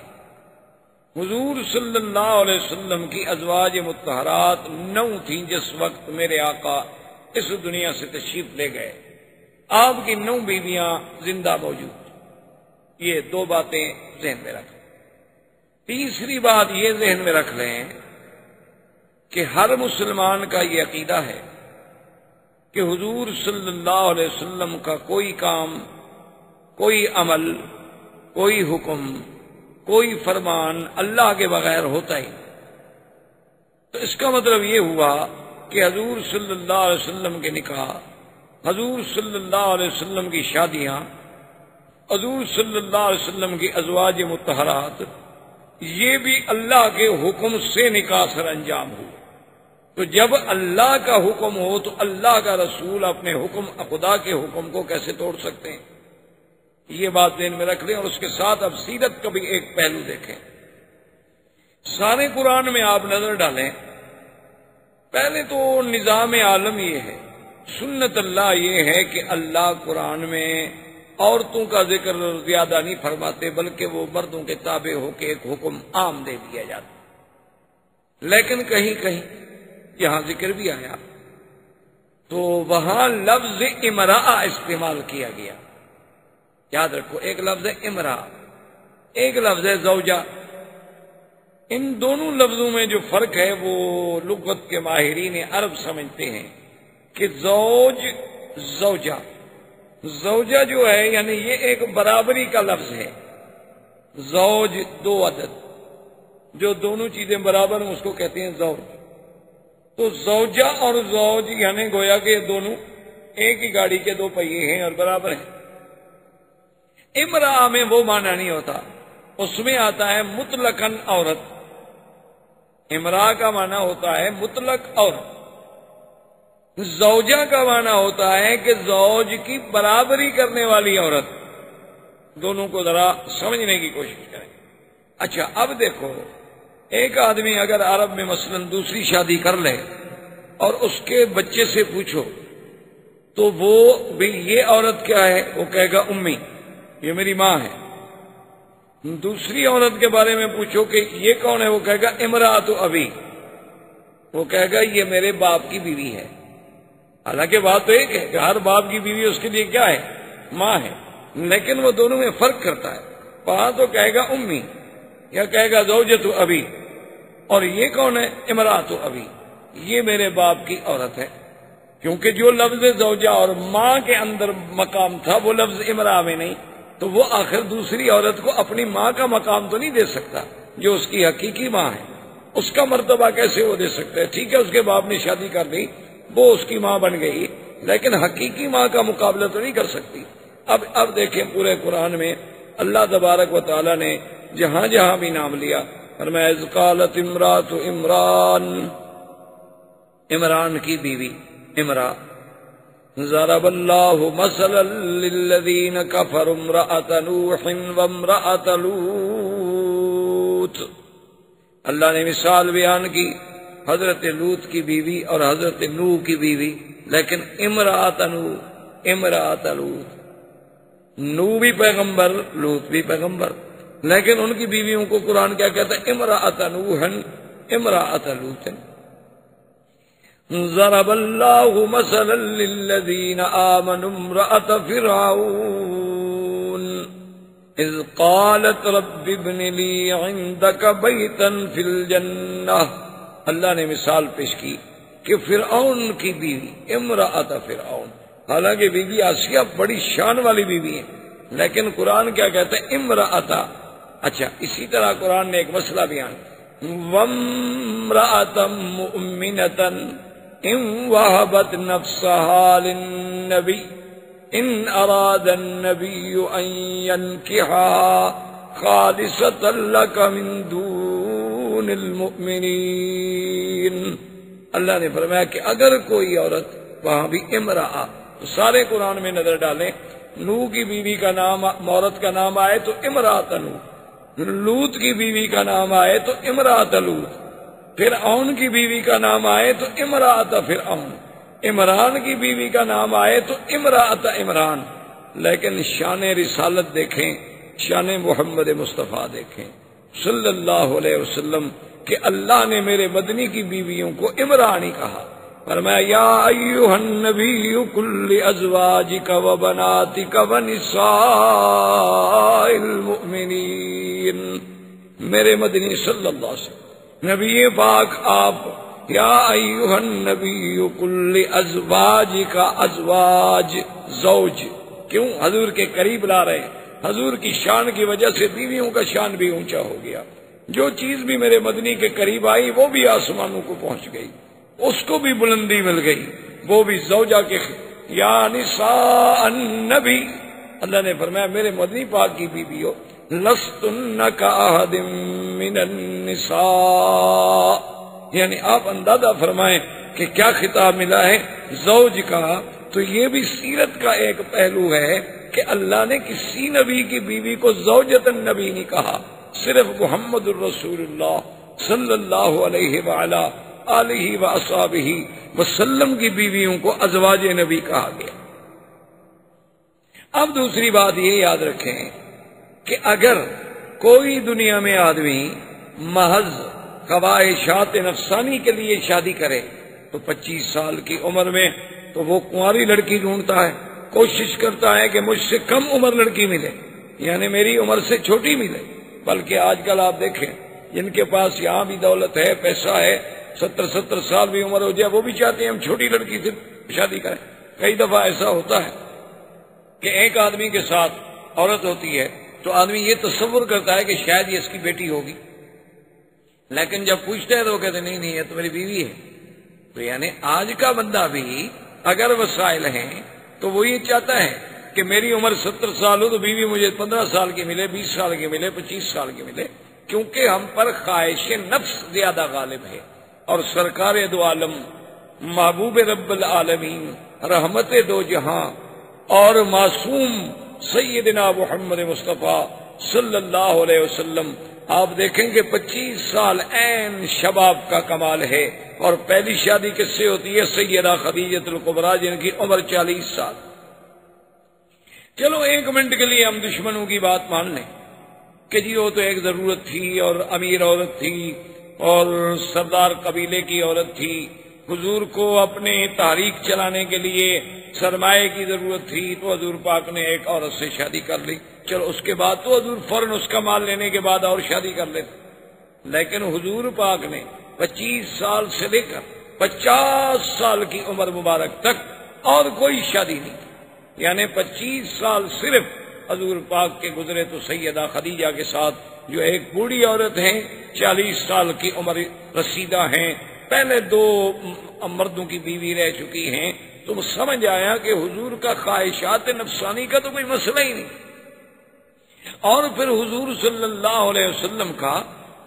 حضور صلی اللہ علیہ وسلم کی ازواج مطہرات 9 تھیں جس وقت میرے آقا اس دنیا سے تشریف لے گئے۔ آپ کی 9 بیویاں زندہ موجود۔ یہ 2 باتیں ذہن میں رکھ لیں۔ تیسری بات یہ ذہن میں رکھ لیں کہ ہر مسلمان کا یہ عقیدہ ہے کہ حضور صلی اللہ علیہ وسلم کا کوئی کام، کوئی عمل، کوئی حکم، کوئی فرمان اللہ کے بغیر ہوتا ہی نہیں۔ تو اس کا مطلب یہ ہوا کہ حضور صلی اللہ علیہ وسلم کے نکاح، حضور صلی اللہ علیہ وسلم کی شادیاں، حضور صلی اللہ علیہ وسلم کی ازواج مطہرات، یہ بھی اللہ کے حکم سے نکاح سر انجام ہوئے۔ تو جب اللہ کا حکم ہو تو اللہ کا رسول اپنے حکم، خدا کے حکم کو کیسے توڑ سکتے ہیں؟ یہ بات ذہن میں رکھ لیں۔ اور اس کے ساتھ اب سیرت کا بھی ایک پہلو دیکھیں۔ سارے قرآن میں آپ نظر ڈالیں، پہلے تو نظام عالم یہ ہے، سنت اللہ یہ ہے کہ اللہ قرآن میں عورتوں کا ذکر زیادہ نہیں فرماتے، بلکہ وہ مردوں کے تابع ہو کے ایک حکم عام دے دیا جاتا۔ لیکن کہیں کہیں یہاں ذکر بھی آیا تو وہاں لفظ امرأہ استعمال کیا گیا۔ یاد رکھو، ایک لفظ ہے امرأہ، ایک لفظ ہے زوجہ۔ ان دونوں لفظوں میں جو فرق ہے وہ لغت کے ماہرین عرب سمجھتے ہیں کہ زوج، زوجہ، زوجہ جو ہے یعنی یہ ایک برابری کا لفظ ہے۔ زوج 2 عدد، جو دونوں چیزیں برابر ہیں اس کو کہتے ہیں زوج۔ تو زوجہ اور زوج یعنی گویا کہ یہ دونوں ایک ہی گاڑی کے 2 پہیے ہیں اور برابر ہیں۔ امرأہ میں وہ معنی نہیں ہوتا، اس میں آتا ہے مطلقاً عورت۔ امرأہ کا معنی ہوتا ہے مطلق عورت، زوجہ کا معنی ہوتا ہے کہ زوج کی برابری کرنے والی عورت. دونوں کو ذرا سمجھنے کی کوشش کریں. اچھا اب دیکھو، ایک آدمی اگر عرب میں مثلا دوسری شادی کر لے اور اس کے بچے سے پوچھو تو وہ بھی یہ عورت کیا ہے، وہ کہے گا امی، یہ میری ماں ہے. دوسری عورت کے بارے میں پوچھو کہ یہ کون ہے، وہ کہے گا امراۃ ابی، وہ کہے گا یہ میرے باپ کی بیوی ہے. حالانکہ بات تو ایک ہے کہ ہر باپ کی بیوی اس کے لیے کیا ہے، ماں ہے، لیکن وہ دونوں میں فرق کرتا ہے. وہاں تو کہے گا امی یا کہے گا زوجۃ ابی، اور یہ کون ہے، امراۃ ابی، یہ میرے باپ کی عورت ہے. کیونکہ جو لفظ زوجہ اور ماں کے اندر مقام تھا وہ لفظ امرا میں نہیں، تو وہ آخر دوسری عورت کو اپنی ماں کا مقام تو نہیں دے سکتا جو اس کی حقیقی ماں ہے. اس کا مرتبہ کیسے وہ دے سکتا ہے؟ ٹھیک ہے اس کے باپ نے شادی کر دی، وہ اس کی ماں بن گئی، لیکن حقیقی ماں کا مقابلہ تو نہیں کر سکتی. اب دیکھیں پورے قرآن میں اللہ تبارک و تعالی نے جہاں جہاں بھی نام لیا، فرمایا اذ قالت امراۃ عمران، عمران کی بیوی امرا. ضرب اللہ مثلا للذین کفروا امرأۃ نوح وامرأۃ لوط. اللہ نے مثال بیان کی حضرت لوط کی بیوی اور حضرت نوح کی بیوی، لیکن امرأۃ نوح، امرأۃ لوط. نوح بھی پیغمبر، لوط بھی پیغمبر، لیکن ان کی بیویوں کو قرآن کیا کہتا ہے، امرأۃ نوح امرأۃ لوط. ضرب اللہ مثلا للذین آمنوا امرأۃ فرعون اذ قالت رب ابن لی عندک بیتا فی الجنہ. اللہ نے مثال پیش کی کہ فرعون کی بیوی امرأۃ فرعون، حالانکہ بی بی آسیہ بڑی شان والی بیوی ہے، لیکن قرآن کیا کہتا ہے، امرأۃ. اچھا اسی طرح قرآن نے ایک مسئلہ بیان، وامرأۃ مؤمنۃ ان وهبت نفسها للنبی ان اراد النبی ان ينكحها خالصة لك من دون المؤمنین. اللہ نے فرمایا کہ اگر کوئی عورت، وہاں بھی امرأہ، تو سارے قرآن میں نظر ڈالیں، نوح کی بیوی کا نام، عورت کا نام آئے تو امرأۃ نوح، لوط کی بیوی کا نام آئے تو امرأۃ لوط، فرعون کی بیوی کا نام آئے تو امرأۃ فرعون، عمران کی بیوی کا نام آئے تو امرأۃ عمران. لیکن شان رسالت دیکھیں، شان محمد مصطفیٰ دیکھیں صلی اللہ علیہ وسلم کہ اللہ نے میرے مدنی کی بیویوں کو عمرانی کہا. فرمایا یا ایھا النبی قل لازواجک وبناتک ونساء المؤمنین. میرے مدنی صلی اللہ علیہ وسلم نبی پاک آپ، یا ایھا النبی قل لازواجک، ازواج زوج، کیوں حضور کے قریب لا رہے ہیں؟ حضور کی شان کی وجہ سے بیویوں کا شان بھی اونچا ہو گیا. جو چیز بھی میرے مدنی کے قریب آئی وہ بھی آسمانوں کو پہنچ گئی، اس کو بھی بلندی مل گئی، وہ بھی زوجہ کے. یا نساء النبی، اللہ نے فرمایا میرے مدنی پاک کی بیویوں، لستن کاحد من النساء، یعنی آپ اندازہ فرمائیں کہ کیا خطاب ملا ہے زوج کا. تو یہ بھی سیرت کا ایک پہلو ہے کہ اللہ نے کسی نبی کی بیوی کو زوجۃ النبی نہیں کہا، صرف محمد الرسول اللہ صلی اللہ علیہ وعلا آلہ واصحابہ وسلم کی بیویوں کو ازواج نبی کہا گیا. اب دوسری بات یہ یاد رکھیں کہ اگر کوئی دنیا میں آدمی محض خواہشات نفسانی کے لیے شادی کرے تو 25 سال کی عمر میں تو وہ کنواری لڑکی ڈھونڈتا ہے، کوشش کرتا ہے کہ مجھ سے کم عمر لڑکی ملے، یعنی میری عمر سے چھوٹی ملے. بلکہ آج کل آپ دیکھیں جن کے پاس یہاں بھی دولت ہے، پیسہ ہے، 70 سال بھی عمر ہو جائے وہ بھی چاہتے ہیں ہم چھوٹی لڑکی سے شادی کریں. کئی دفعہ ایسا ہوتا ہے کہ ایک آدمی کے ساتھ عورت ہوتی ہے تو آدمی یہ تصور کرتا ہے کہ شاید یہ اس کی بیٹی ہوگی، لیکن جب پوچھتے ہیں تو وہ کہتے نہیں یہ تو میری بیوی ہے. تو یعنی آج کا بندہ بھی اگر وسائل ہیں تو وہ یہ چاہتا ہے کہ میری عمر 70 سال ہو تو بیوی مجھے 15 سال کی ملے، 20 سال کی ملے، 25 سال کی ملے، کیونکہ ہم پر خواہش نفس زیادہ غالب ہے. اور سرکار دو عالم محبوب رب العالمین، رحمت دو جہاں اور معصوم سیدنا محمد مصطفیٰ صلی اللہ علیہ وسلم، آپ دیکھیں کہ 25 سال عین شباب کا کمال ہے، اور پہلی شادی کس سے ہوتی ہے؟ سیدہ خدیجہ الکبریٰ، جن کی عمر 40 سال۔ چلو 1 منٹ کے لیے ہم دشمنوں کی بات مان لیں کہ جی وہ تو ایک ضرورت تھی اور امیر عورت تھی اور سردار قبیلے کی عورت تھی، حضور کو اپنے تحریک چلانے کے لیے سرمایہ کی ضرورت تھی تو حضور پاک نے ایک عورت سے شادی کر لی، چلو اس کے بعد تو حضور فوراً اس کا مال لینے کے بعد اور شادی کر لیتے، لیکن حضور پاک نے 25 سال سے لے کر 50 سال کی عمر مبارک تک اور کوئی شادی نہیں، یعنی 25 سال صرف حضور پاک کے گزرے تو سیدہ خدیجہ کے ساتھ، جو ایک بوڑھی عورت ہیں، 40 سال کی عمر رسیدہ ہیں، پہلے 2 مردوں کی بیوی رہ چکی ہیں، تو سمجھ آیا کہ حضور کا خواہشات نفسانی کا تو کوئی مسئلہ ہی نہیں۔ اور پھر حضور صلی اللہ علیہ وسلم کا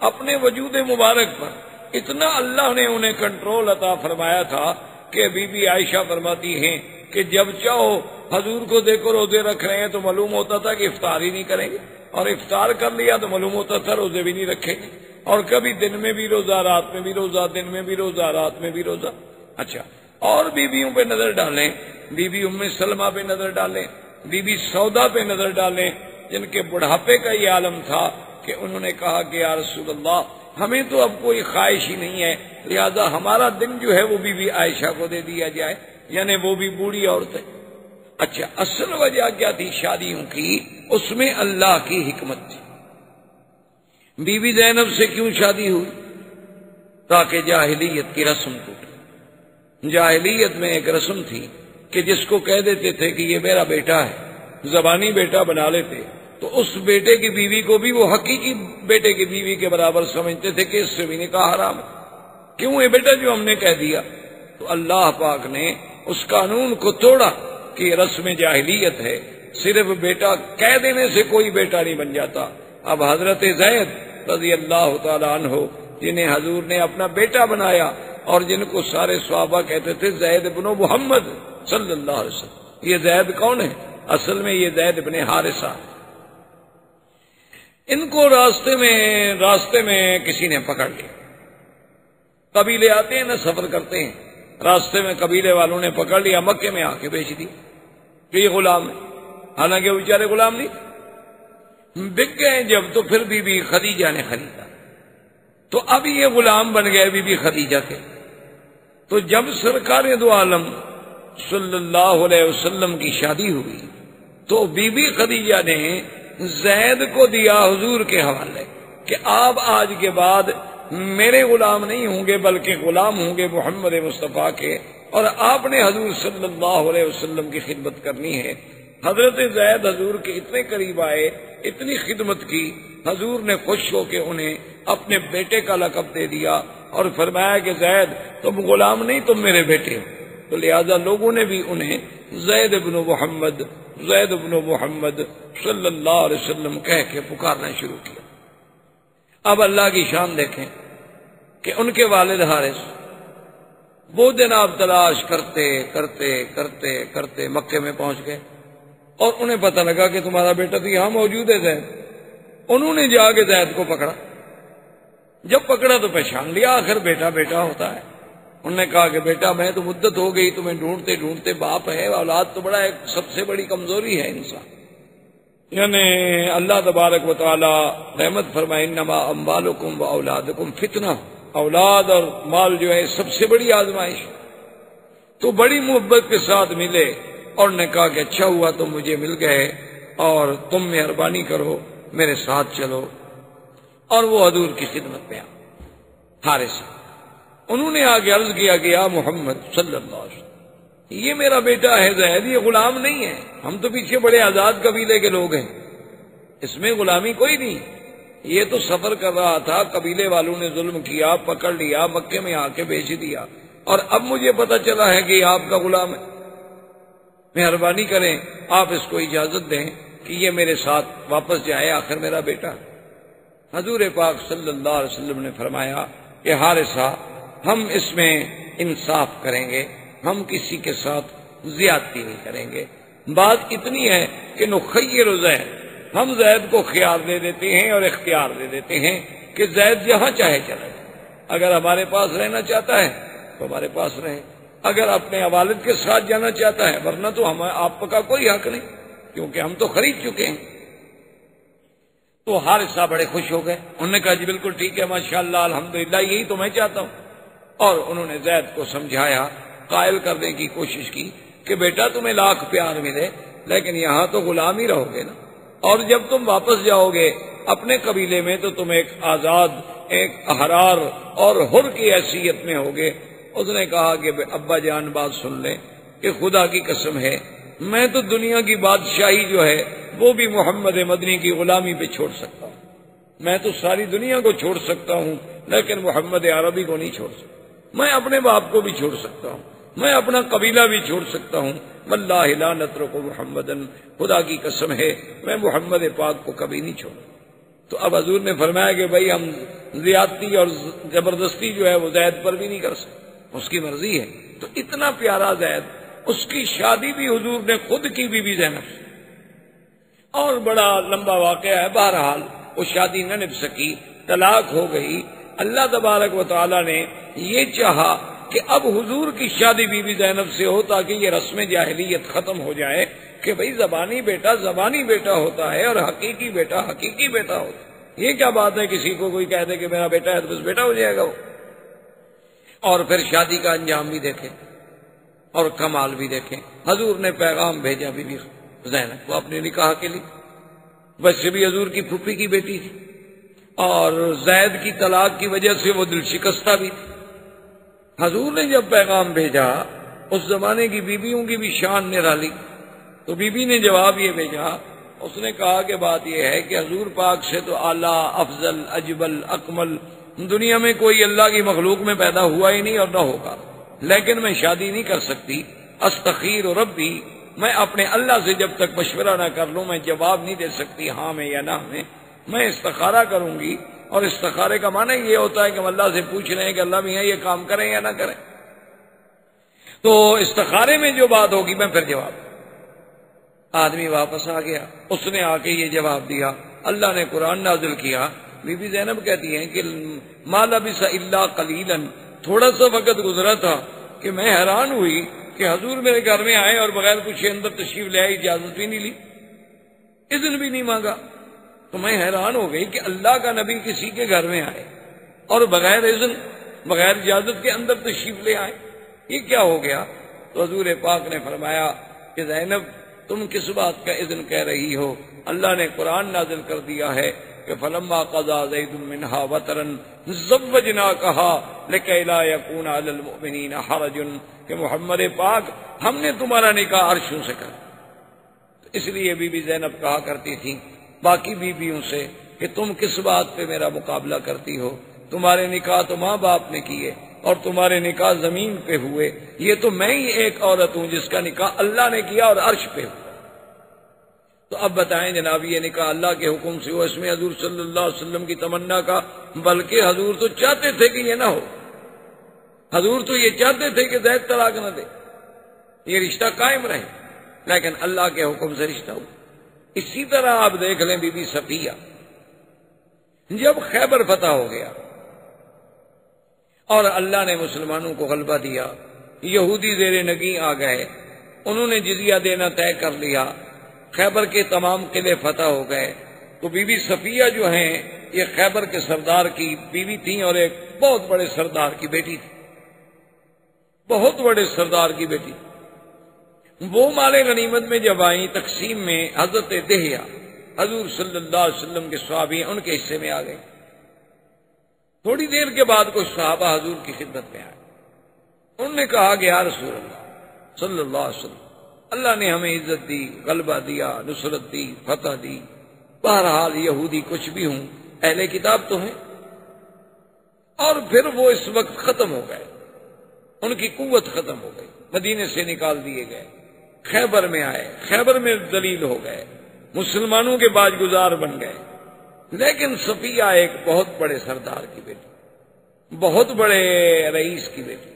اپنے وجود مبارک پر اتنا اللہ نے انہیں کنٹرول عطا فرمایا تھا کہ بی بی عائشہ فرماتی ہیں کہ جب چاہو حضور کو دیکھو روزے رکھ رہے ہیں تو معلوم ہوتا تھا کہ افطار ہی نہیں کریں گے، اور افطار کر لیا تو معلوم ہوتا تھا روزے بھی نہیں رکھیں گے، اور کبھی دن میں بھی روزہ، رات میں بھی روزہ، دن میں بھی روزہ، رات میں بھی روزہ۔ اچھا، اور بیویوں پہ نظر ڈالیں، بی بی ام سلمہ پہ نظر ڈالیں، بی بی سودا پہ نظر ڈالیں، جن کے بڑھاپے کا یہ عالم تھا کہ انہوں نے کہا کہ یا رسول اللہ ہمیں تو اب کوئی خواہش ہی نہیں ہے، لہذا ہمارا دن جو ہے وہ بی بی عائشہ کو دے دیا جائے، یعنی وہ بھی بوڑھی عورت ہے۔ اچھا، اصل وجہ کیا تھی شادیوں کی؟ اس میں اللہ کی حکمت تھی۔ بی بی زینب سے کیوں شادی ہوئی؟ تاکہ جاہلیت کی رسم ٹوٹے۔ جاہلیت میں ایک رسم تھی کہ جس کو کہہ دیتے تھے کہ یہ میرا بیٹا ہے، زبانی بیٹا بنا لیتے، تو اس بیٹے کی بیوی کو بھی وہ حقیقی بیٹے کی بیوی کے برابر سمجھتے تھے کہ اس سے بھی نکاح حرام ہے۔ کیوں؟ یہ بیٹا جو ہم نے کہہ دیا، تو اللہ پاک نے اس قانون کو توڑا کہ یہ رسم جاہلیت ہے، صرف بیٹا کہہ دینے سے کوئی بیٹا نہیں بن جاتا۔ اب حضرت زید رضی اللہ تعالی عنہ، جنہیں حضور نے اپنا بیٹا بنایا اور جن کو سارے صحابہ کہتے تھے زید بن محمد صلی اللہ علیہ وسلم، یہ زید کون ہے؟ اصل میں یہ زید بن حارثہ۔ ان کو راستے میں کسی نے پکڑ لیا۔ قبیلے آتے ہیں نا، سفر کرتے ہیں، راستے میں قبیلے والوں نے پکڑ لیا، مکے میں آ کے بیچ دی کہ یہ غلام ہے، حالانکہ وہ بیچارے غلام نہیں، بک گئے جب تو پھر بی بی خدیجہ نے خریدا، تو اب یہ غلام بن گئے بی بی خدیجہ کے۔ تو جب سرکار دو عالم صلی اللہ علیہ وسلم کی شادی ہوئی تو بی بی خدیجہ نے زید کو دیا حضور کے حوالے کہ آپ آج کے بعد میرے غلام نہیں ہوں گے بلکہ غلام ہوں گے محمد مصطفیٰ کے، اور آپ نے حضور صلی اللہ علیہ وسلم کی خدمت کرنی ہے۔ حضرت زید حضور کے اتنے قریب آئے، اتنی خدمت کی، حضور نے خوش ہو کے انہیں اپنے بیٹے کا لقب دے دیا اور فرمایا کہ زید تم غلام نہیں، تم میرے بیٹے ہو، تو لہذا لوگوں نے بھی انہیں زید بن محمد صلی اللہ علیہ وسلم کہہ کے پکارنا شروع کیا۔ اب اللہ کی شان دیکھیں کہ ان کے والد حارث وہ جناب تلاش کرتے کرتے کرتے کرتے مکے میں پہنچ گئے، اور انہیں پتہ لگا کہ تمہارا بیٹا تو یہاں موجود ہے زید۔ انہوں نے جا کے زید کو پکڑا، جب پکڑا تو پہچان لیا، آخر بیٹا بیٹا ہوتا ہے۔ انہوں نے کہا کہ بیٹا میں تو مدت ہو گئی تمہیں ڈھونڈتے ڈھونڈتے، باپ ہے، اولاد تو بڑا ایک سب سے بڑی کمزوری ہے انسان، یعنی اللہ تبارک و تعالی رحمت فرمائے انما اموالکم و اولادکم فتنہ، اولاد اور مال جو ہے سب سے بڑی آزمائش۔ تو بڑی محبت کے ساتھ ملے اور نے کہا کہ اچھا ہوا تم مجھے مل گئے اور تم مہربانی کرو میرے ساتھ چلو، اور وہ حضور کی خدمت میں حارث، انہوں نے آگے عرض کیا کہ یا محمد صلی اللہ علیہ وسلم یہ میرا بیٹا ہے زید، یہ غلام نہیں ہے، ہم تو پیچھے بڑے آزاد قبیلے کے لوگ ہیں، اس میں غلامی کوئی نہیں، یہ تو سفر کر رہا تھا، قبیلے والوں نے ظلم کیا، پکڑ لیا، مکے میں آ کے بیچ دیا، اور اب مجھے پتہ چلا ہے کہ یہ آپ کا غلام ہے، مہربانی کریں آپ اس کو اجازت دیں کہ یہ میرے ساتھ واپس جائے، آخر میرا بیٹا۔ حضور پاک صلی اللہ علیہ وسلم نے فرمایا کہ حارثہ ہم اس میں انصاف کریں گے، ہم کسی کے ساتھ زیادتی نہیں کریں گے۔ بات اتنی ہے کہ نخیر زید، ہم زید کو خیار دے دیتے ہیں اور اختیار دے دیتے ہیں کہ زید جہاں چاہے چلا جائے، اگر ہمارے پاس رہنا چاہتا ہے تو ہمارے پاس رہے، اگر اپنے والد کے ساتھ جانا چاہتا ہے، ورنہ تو آپ کا کوئی حق نہیں، کیونکہ ہم تو خرید چکے ہیں۔ تو حارثہ بڑے خوش ہو گئے، انہوں نے کہا جی بالکل ٹھیک ہے، ماشاءاللہ الحمدللہ، یہی تو میں چاہتا ہوں۔ اور انہوں نے زید کو سمجھایا، قائل کرنے کی کوشش کی کہ بیٹا تمہیں لاکھ پیار ملے لیکن یہاں تو غلام ہی رہو گے نا، اور جب تم واپس جاؤ گے اپنے قبیلے میں تو تم ایک آزاد، ایک احرار اور حر کی حیثیت میں ہوگے۔ اس نے کہا کہ ابا جان بات سن لیں کہ خدا کی قسم ہے میں تو دنیا کی بادشاہی جو ہے وہ بھی محمد مدنی کی غلامی پہ چھوڑ سکتا ہوں، میں تو ساری دنیا کو چھوڑ سکتا ہوں لیکن محمد عربی کو نہیں چھوڑ سکتا، میں اپنے باپ کو بھی چھوڑ سکتا ہوں، میں اپنا قبیلہ بھی چھوڑ سکتا ہوں، واللہ لا نترک محمدن، خدا کی قسم ہے میں محمد پاک کو کبھی نہیں چھوڑوں۔ تو اب حضور نے فرمایا کہ بھائی ہم زیادتی اور زبردستی جو ہے وہ زید پر بھی نہیں کر سکتے، اس کی مرضی ہے۔ تو اتنا پیارا زید، اس کی شادی بھی حضور نے خود کی بی زینب سے، اور بڑا لمبا واقعہ ہے، بہرحال وہ شادی نہ نبھ سکی، طلاق ہو گئی۔ اللہ تبارک و تعالی نے یہ چاہا کہ اب حضور کی شادی بی زینب سے ہو تاکہ یہ رسم جاہلیت ختم ہو جائے کہ بھئی زبانی بیٹا ہوتا ہے اور حقیقی بیٹا ہوتا ہے۔ یہ کیا بات ہے کسی کو کوئی کہہ دے کہ میرا بیٹا ہے تو بس بیٹا ہو جائے گا وہ۔ اور پھر شادی کا انجام بھی دیکھیں اور کمال بھی دیکھیں۔ حضور نے پیغام بھیجا بی زینب کو اپنے نکاح کے لیے، ویسے بھی حضور کی پھوپھی کی بیٹی تھی اور زید کی طلاق کی وجہ سے وہ دل شکستہ بھی تھی۔ حضور نے جب پیغام بھیجا، اس زمانے کی بیویوں کی بھی شان نرالی، تو بی بی نے جواب یہ بھیجا، اس نے کہا کہ بات یہ ہے کہ حضور پاک سے تو اعلیٰ، افضل، اجمل، اکمل دنیا میں کوئی اللہ کی مخلوق میں پیدا ہوا ہی نہیں اور نہ ہوگا، لیکن میں شادی نہیں کر سکتی، استخیر ربی، میں اپنے اللہ سے جب تک مشورہ نہ کر لوں میں جواب نہیں دے سکتی ہاں میں یا نہ میں استخارہ کروں گی۔ اور استخارے کا معنی یہ ہوتا ہے کہ ہم اللہ سے پوچھ رہے ہیں کہ اللہ میاں یہ کام کریں یا نہ کریں، تو استخارے میں جو بات ہوگی میں پھر جواب۔ آدمی واپس آ گیا، اس نے آ کے یہ جواب دیا، اللہ نے قرآن نازل کیا۔ بی بی زینب کہتی ہیں کہ ما لبث الا قلیلا، تھوڑا سا وقت گزرا تھا کہ میں حیران ہوئی کہ حضور میرے گھر میں آئے اور بغیر پوچھے اندر تشریف لے آئے، اجازت بھی نہیں لی، اذن بھی نہیں مانگا۔ تو میں حیران ہو گئی کہ اللہ کا نبی کسی کے گھر میں آئے اور بغیر اذن، بغیر اجازت کے اندر تشریف لے آئے، یہ کیا ہو گیا؟ تو حضور پاک نے فرمایا کہ زینب تم کس بات کا اذن کہہ رہی ہو؟ اللہ نے قرآن نازل کر دیا ہے کہ فلما قضى زید منها وطرا زوجناکها لکی لا یکون علی المؤمنین حرج، کہ محمد پاک ہم نے تمہارا نکاح عرشوں سے کر، اس لیے بی بی زینب کہا کرتی تھی باقی بیویوں سے کہ تم کس بات پہ میرا مقابلہ کرتی ہو؟ تمہارے نکاح تو ماں باپ نے کیے اور تمہارے نکاح زمین پہ ہوئے، یہ تو میں ہی ایک عورت ہوں جس کا نکاح اللہ نے کیا اور عرش پہ ہوا۔ تو اب بتائیں جناب، یہ نکاح اللہ کے حکم سے ہوا، اس میں حضور صلی اللہ علیہ وسلم کی تمنا کا، بلکہ حضور تو چاہتے تھے کہ یہ نہ ہو، حضور تو یہ چاہتے تھے کہ زید طلاق نہ دے، یہ رشتہ قائم رہے، لیکن اللہ کے حکم سے رشتہ ہوا۔ اسی طرح آپ دیکھ لیں بی بی صفیہ، جب خیبر فتح ہو گیا اور اللہ نے مسلمانوں کو غلبہ دیا، یہودی زیر نگیں آ گئے، انہوں نے جزیہ دینا طے کر لیا، خیبر کے تمام قلعے فتح ہو گئے، تو بی بی صفیہ جو ہیں یہ خیبر کے سردار کی بیوی تھیں اور ایک بہت بڑے سردار کی بیٹی تھی، بہت بڑے سردار کی بیٹی۔ وہ مال غنیمت میں جب آئیں تقسیم میں، حضرت دہیہ حضور صلی اللہ علیہ وسلم کے صحابی ان کے حصے میں آ گئے۔ تھوڑی دیر کے بعد کچھ صحابہ حضور کی خدمت میں آئے، انہوں نے کہا کہ یا رسول اللہ صلی اللہ علیہ وسلم، اللہ نے ہمیں عزت دی، غلبہ دیا، نصرت دی، فتح دی، بہرحال یہودی کچھ بھی ہوں اہل کتاب تو ہیں، اور پھر وہ اس وقت ختم ہو گئے، ان کی قوت ختم ہو گئی، مدینے سے نکال دیے گئے، خیبر میں آئے، خیبر میں ذلیل ہو گئے، مسلمانوں کے باج گزار بن گئے، لیکن صفیہ ایک بہت بڑے سردار کی بیٹی، بہت بڑے رئیس کی بیٹی،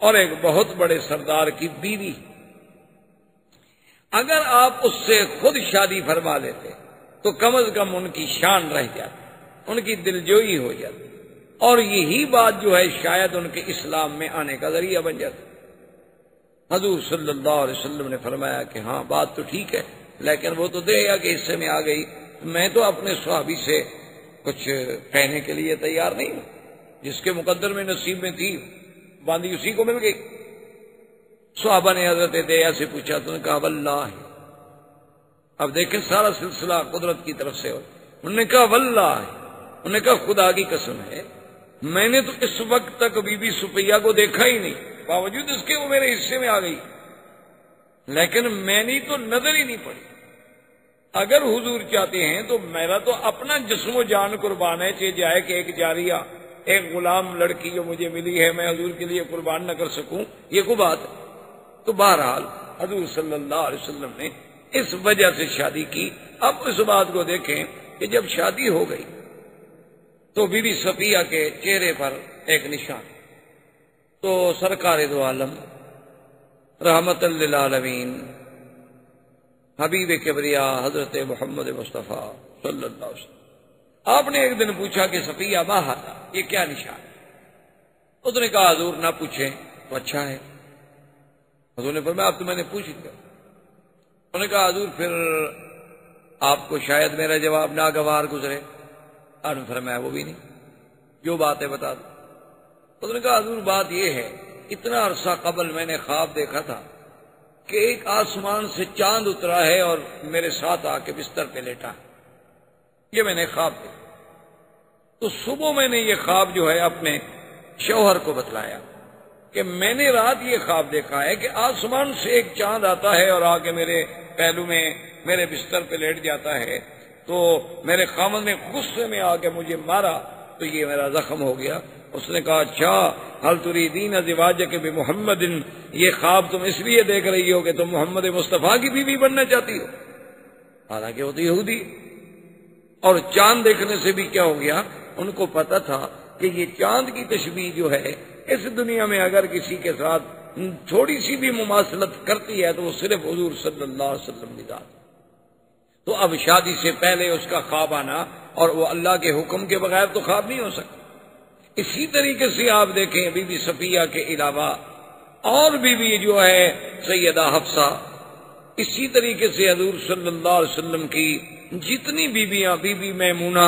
اور ایک بہت بڑے سردار کی بیوی، اگر آپ اس سے خود شادی فرما لیتے تو کم از کم ان کی شان رہ جاتی، ان کی دلجوئی ہو جاتی، اور یہی بات جو ہے شاید ان کے اسلام میں آنے کا ذریعہ بن جاتی۔ حضور صلی اللہ علیہ وسلم نے فرمایا کہ ہاں بات تو ٹھیک ہے، لیکن وہ تو دیا کے حصے میں آ گئی، میں تو اپنے صحابی سے کچھ کہنے کے لیے تیار نہیں ہوں، جس کے مقدر میں نصیب میں تھی باندھی اسی کو مل گئی۔ صحابہ نے حضرت دیا سے پوچھا تو نے کہا واللہ، اب دیکھیں سارا سلسلہ قدرت کی طرف سے ہو، انہوں نے کہا واللہ، انہوں نے کہا خدا کی قسم ہے میں نے تو اس وقت تک بی بی صفیہ کو دیکھا ہی نہیں، باوجود اس کے وہ میرے حصے میں آ گئی، لیکن میں نے تو نظر ہی نہیں پڑی۔ اگر حضور چاہتے ہیں تو میرا تو اپنا جسم و جان قربان ہے، چاہے جائے کہ ایک جاریہ، ایک غلام لڑکی جو مجھے ملی ہے میں حضور کے لیے قربان نہ کر سکوں، یہ کوئی بات ہے؟ تو بہرحال حضور صلی اللہ علیہ وسلم نے اس وجہ سے شادی کی۔ اب اس بات کو دیکھیں کہ جب شادی ہو گئی تو بی بی صفیہ کے چہرے پر ایک نشان، تو سرکار دو عالم رحمت للعالمین حبیب کبریا حضرت محمد مصطفیٰ صلی اللہ علیہ وسلم، آپ نے ایک دن پوچھا کہ صفیہ ما ھذا، یہ کیا نشان ہے؟ اس نے کہا حضور نہ پوچھیں تو اچھا ہے۔ حضور نے فرمایا اب تو میں نے پوچھ لیا۔ انہوں نے کہا حضور پھر آپ کو شاید میرا جواب ناگوار گزرے، آپ نے فرمایا وہ بھی نہیں، جو بات ہے بتا دو۔ انہوں نے کہا حضور بات یہ ہے اتنا عرصہ قبل میں نے خواب دیکھا تھا کہ ایک آسمان سے چاند اترا ہے اور میرے ساتھ آ کے بستر پہ لیٹا ہے، یہ میں نے خواب دیکھا۔ تو صبح میں نے یہ خواب جو ہے اپنے شوہر کو بتلایا کہ میں نے رات یہ خواب دیکھا ہے کہ آسمان سے ایک چاند آتا ہے اور آ کے میرے پہلو میں میرے بستر پہ لیٹ جاتا ہے، تو میرے خامد نے غصے میں آ کے مجھے مارا تو یہ میرا زخم ہو گیا۔ اس نے کہا اچھا حل تریدین ازواجک بمحمد، یہ خواب تم اس لیے دیکھ رہی ہو کہ تم محمد مصطفیٰ کی بیوی بننا چاہتی ہو، حالانکہ وہ تو یہودی۔ اور چاند دیکھنے سے بھی کیا ہو گیا، ان کو پتا تھا کہ یہ چاند کی تشبیہ جو ہے اس دنیا میں اگر کسی کے ساتھ تھوڑی سی بھی مماثلت کرتی ہے تو وہ صرف حضور صلی اللہ علیہ وسلم کی ذات۔ تو اب شادی سے پہلے اس کا خواب آنا اور وہ اللہ کے حکم کے بغیر تو خواب نہیں ہو سکتا۔ اسی طریقے سے آپ دیکھیں بی بی صفیہ کے علاوہ اور بیوی جو ہے سیدہ حفصہ، اسی طریقے سے حضور صلی اللہ علیہ وسلم کی جتنی بیویاں، بی بی میمونہ،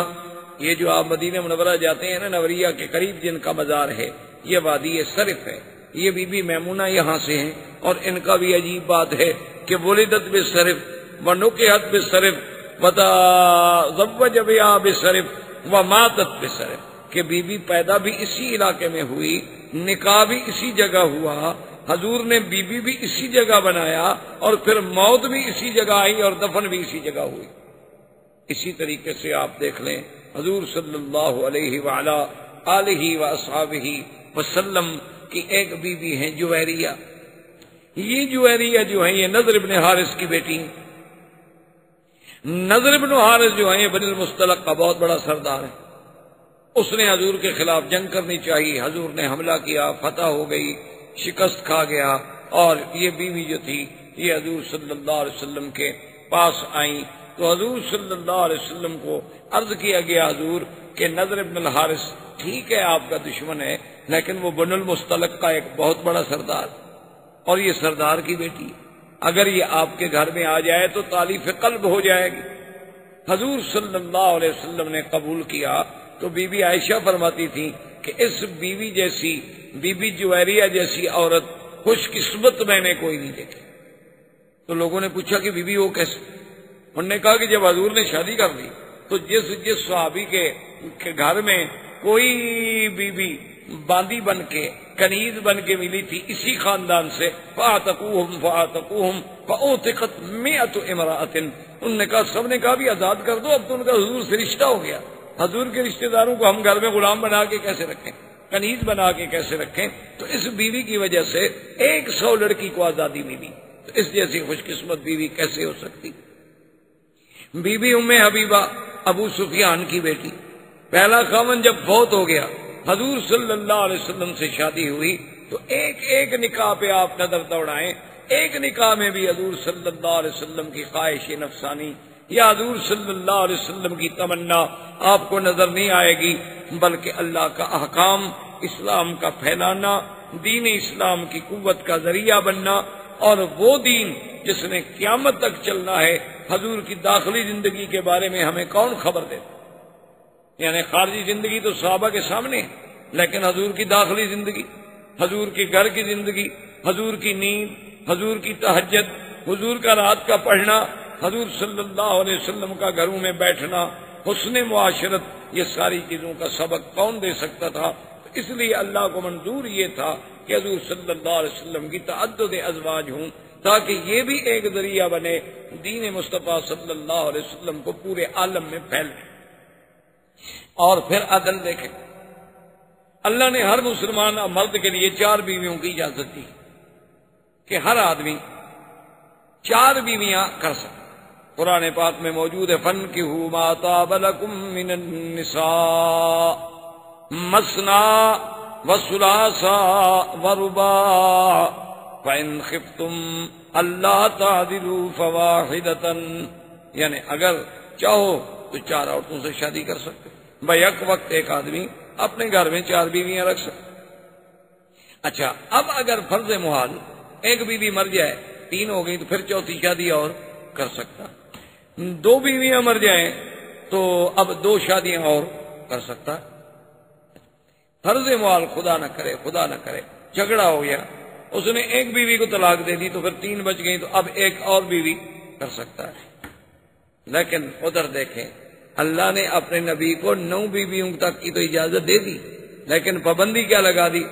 یہ جو آپ مدینہ منورہ جاتے ہیں نا نوریہ کے قریب جن کا مزار ہے، یہ وادی صرف ہے، یہ بی بی میمونہ یہاں سے ہیں، اور ان کا بھی عجیب بات ہے کہ ولدت بصرف ونکحت بصرف وتزوج بها بصرف وماتت بصرف، کہ بی بی پیدا بھی اسی علاقے میں ہوئی، نکاح بھی اسی جگہ ہوا، حضور نے بی بی بھی اسی جگہ بنایا، اور پھر موت بھی اسی جگہ آئی اور دفن بھی اسی جگہ ہوئی۔ اسی طریقے سے آپ دیکھ لیں حضور صلی اللہ علیہ وعلا آلہ واصحابہ وسلم کی ایک بیوی ہیں جویریہ۔ یہ جویریہ جو ہیں یہ نضر بن حارث کی بیٹی ہیں۔ نضر بن حارث جو ہیں یہ بنی المصطلق کا بہت بڑا سردار ہے، اس نے حضور کے خلاف جنگ کرنی چاہیے، حضور نے حملہ کیا، فتح ہو گئی، شکست کھا گیا، اور یہ بیوی جو تھی یہ حضور صلی اللہ علیہ وسلم کے پاس آئیں تو حضور صلی اللہ علیہ وسلم کو عرض کیا گیا حضور کہ نضر بن الحارث ٹھیک ہے آپ کا دشمن ہے، لیکن وہ بن المصطلق کا ایک بہت بڑا سردار، اور یہ سردار کی بیٹی، اگر یہ آپ کے گھر میں آ جائے تو تالیف قلب ہو جائے گی۔ حضور صلی اللہ علیہ وسلم نے قبول کیا تو بی بی عائشہ فرماتی تھی کہ اس بیوی جیسی، بی بی جویریہ جیسی عورت خوش قسمت میں نے کوئی نہیں دیکھی۔ تو لوگوں نے پوچھا کہ بی بی وہ کیسے؟ انہوں نے کہا کہ جب حضور نے شادی کر دی تو جس صحابی کے گھر میں کوئی بی بی باندی بن کے، کنیز بن کے ملی تھی اسی خاندان سے، فَأَعْتَقُوهُمْ فَأُعْتِقَتْ مِئَةُ امْرَأَةٍ، انہوں نے کہا سب نے کہا بھی آزاد کر دو، اب تو ان کا حضور سے رشتہ ہو گیا، حضور کے رشتہ داروں کو ہم گھر میں غلام بنا کے کیسے رکھیں، کنیز بنا کے کیسے رکھیں؟ تو اس بیوی کی وجہ سے 100 لڑکی کو آزادی ملی، تو اس جیسی خوش قسمت بیوی کیسے ہو سکتی؟ بی بی ام حبیبہ ابو سفیان کی بیٹی، پہلا خاوند جب فوت ہو گیا، حضور صلی اللہ علیہ وسلم سے شادی ہوئی تو ایک ایک نکاح پہ آپ نظر دوڑائیں، ایک نکاح میں بھی حضور صلی اللہ علیہ وسلم کی خواہش نفسانی یا حضور صلی اللہ علیہ وسلم کی تمنا آپ کو نظر نہیں آئے گی، بلکہ اللہ کا احکام، اسلام کا پھیلانا، دین اسلام کی قوت کا ذریعہ بننا، اور وہ دین جس نے قیامت تک چلنا ہے۔ حضور کی داخلی زندگی کے بارے میں ہمیں کون خبر دے؟ یعنی خارجی زندگی تو صحابہ کے سامنے ہے، لیکن حضور کی داخلی زندگی، حضور کے گھر کی زندگی، حضور کی نیند، حضور کی تہجد، حضور کا رات کا پڑھنا، حضور صلی اللہ علیہ وسلم کا گھروں میں بیٹھنا، حسن معاشرت، یہ ساری چیزوں کا سبق کون دے سکتا تھا؟ اس لیے اللہ کو منظور یہ تھا کہ حضور صلی اللہ علیہ وسلم کی تعدد ازواج ہوں، تاکہ یہ بھی ایک ذریعہ بنے دین مصطفیٰ صلی اللہ علیہ وسلم کو پورے عالم میں پھیلے۔ اور پھر عدل دیکھیں، اللہ نے ہر مسلمان مرد کے لیے 4 بیویوں کی اجازت دی کہ ہر آدمی 4 بیویاں کر سکے۔ قرآن پاک میں موجود ہے، فَانكِحُوا مَا طَابَ لَكُم مِّنَ النِّسَاءِ مَثْنَىٰ وَثُلَاثَ وَرُبَاعَ فَإِنْ خِفْتُمْ أَلَّا تَعْدِلُوا فَوَاحِدَةً، یعنی اگر چاہو تو 4 عورتوں سے شادی کر سکتے، بیک وقت ایک آدمی اپنے گھر میں 4 بیویاں رکھ سکتے۔ اچھا، اب اگر فرض محال ایک بیوی مر جائے، 3 ہو گئی، تو پھر 4تھی شادی اور کر سکتا۔ 2 بیویاں مر جائیں تو اب 2 شادیاں اور کر سکتا۔ فرض محال خدا نہ کرے جھگڑا ہو گیا، اس نے ایک بیوی کو طلاق دے دی، تو پھر 3 بچ گئی، تو اب ایک اور بیوی کر سکتا ہے۔ لیکن ادھر دیکھیں، اللہ نے اپنے نبی کو 9 بیویوں تک کی تو اجازت دے دی، لیکن پابندی کیا لگا دی؟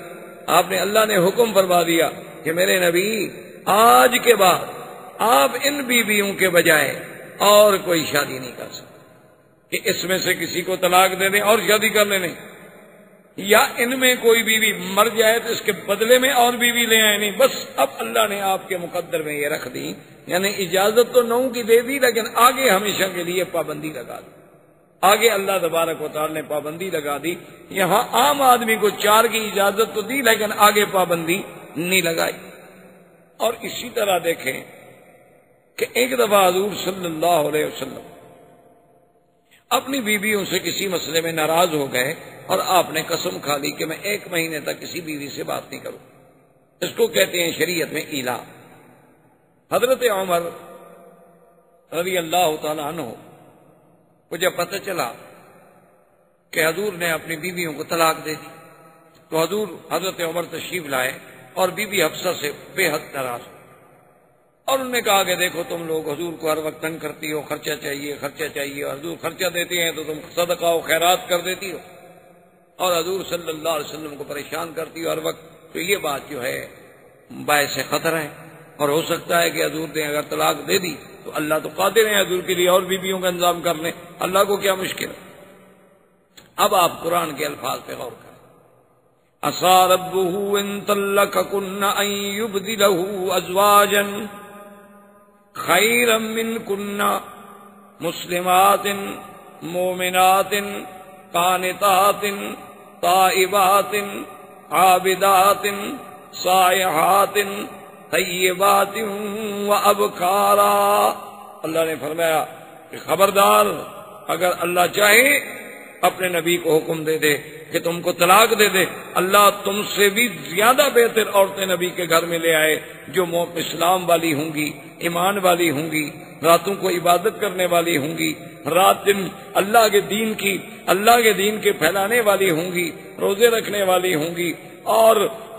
اللہ نے حکم فرما دیا کہ میرے نبی آج کے بعد آپ ان بیویوں کے بجائے اور کوئی شادی نہیں کر سکتے، کہ اس میں سے کسی کو طلاق دے دیں اور شادی کر لیں، نہیں، یا ان میں کوئی بیوی مر جائے تو اس کے بدلے میں اور بیوی لے آئے، نہیں، بس اب اللہ نے آپ کے مقدر میں یہ رکھ دی، یعنی اجازت تو 9 کی دے دی، لیکن آگے ہمیشہ کے لیے پابندی لگا دی۔ آگے اللہ تبارک و تعالی نے پابندی لگا دی۔ یہاں عام آدمی کو 4 کی اجازت تو دی، لیکن آگے پابندی نہیں لگائی۔ اور اسی طرح دیکھیں کہ ایک دفعہ حضور صلی اللہ علیہ وسلم اپنی بیویوں سے کسی مسئلے میں ناراض ہو گئے، اور آپ نے قسم کھا لی کہ میں 1 مہینے تک کسی بیوی سے بات نہیں کروں۔ اس کو کہتے ہیں شریعت میں ایلا۔ حضرت عمر رضی اللہ تعالی عنہ کو جب پتہ چلا کہ حضور نے اپنی بیویوں کو طلاق دے دی، تو حضرت عمر تشریف لائے اور بی بی حفصہ سے بے حد ناراض، اور انہوں نے کہا کہ دیکھو تم لوگ حضور کو ہر وقت تنگ کرتی ہو، خرچہ چاہیے، اور حضور خرچہ دیتے ہیں تو تم صدقہ و خیرات کر دیتی ہو، اور حضور صلی اللہ علیہ وسلم کو پریشان کرتی ہو ہر وقت، تو یہ بات جو ہے باعث خطرہ ہے، اور ہو سکتا ہے کہ حضور نے اگر طلاق دے دی تو اللہ تو قادر ہیں حضور کے لیے اور بیویوں کا انتظام کر لیں، اللہ کو کیا مشکل ہے۔ اب آپ قرآن کے الفاظ پہ غور کریں، عسى ربه ان طلقكن ان يبدله ازواجا خيرا منكن مسلمات مؤمنات قانتات تائبات عابدات سائحات طیبات وابکارا۔ اللہ نے فرمایا کہ خبردار، اگر اللہ چاہے اپنے نبی کو حکم دے دے کہ تم کو طلاق دے دے، اللہ تم سے بھی زیادہ بہتر عورتیں نبی کے گھر میں لے آئے، جو اسلام والی ہوں گی، ایمان والی ہوں گی، راتوں کو عبادت کرنے والی ہوں گی، رات دن اللہ کے دین کے پھیلانے والی ہوں گی، روزے رکھنے والی ہوں گی، اور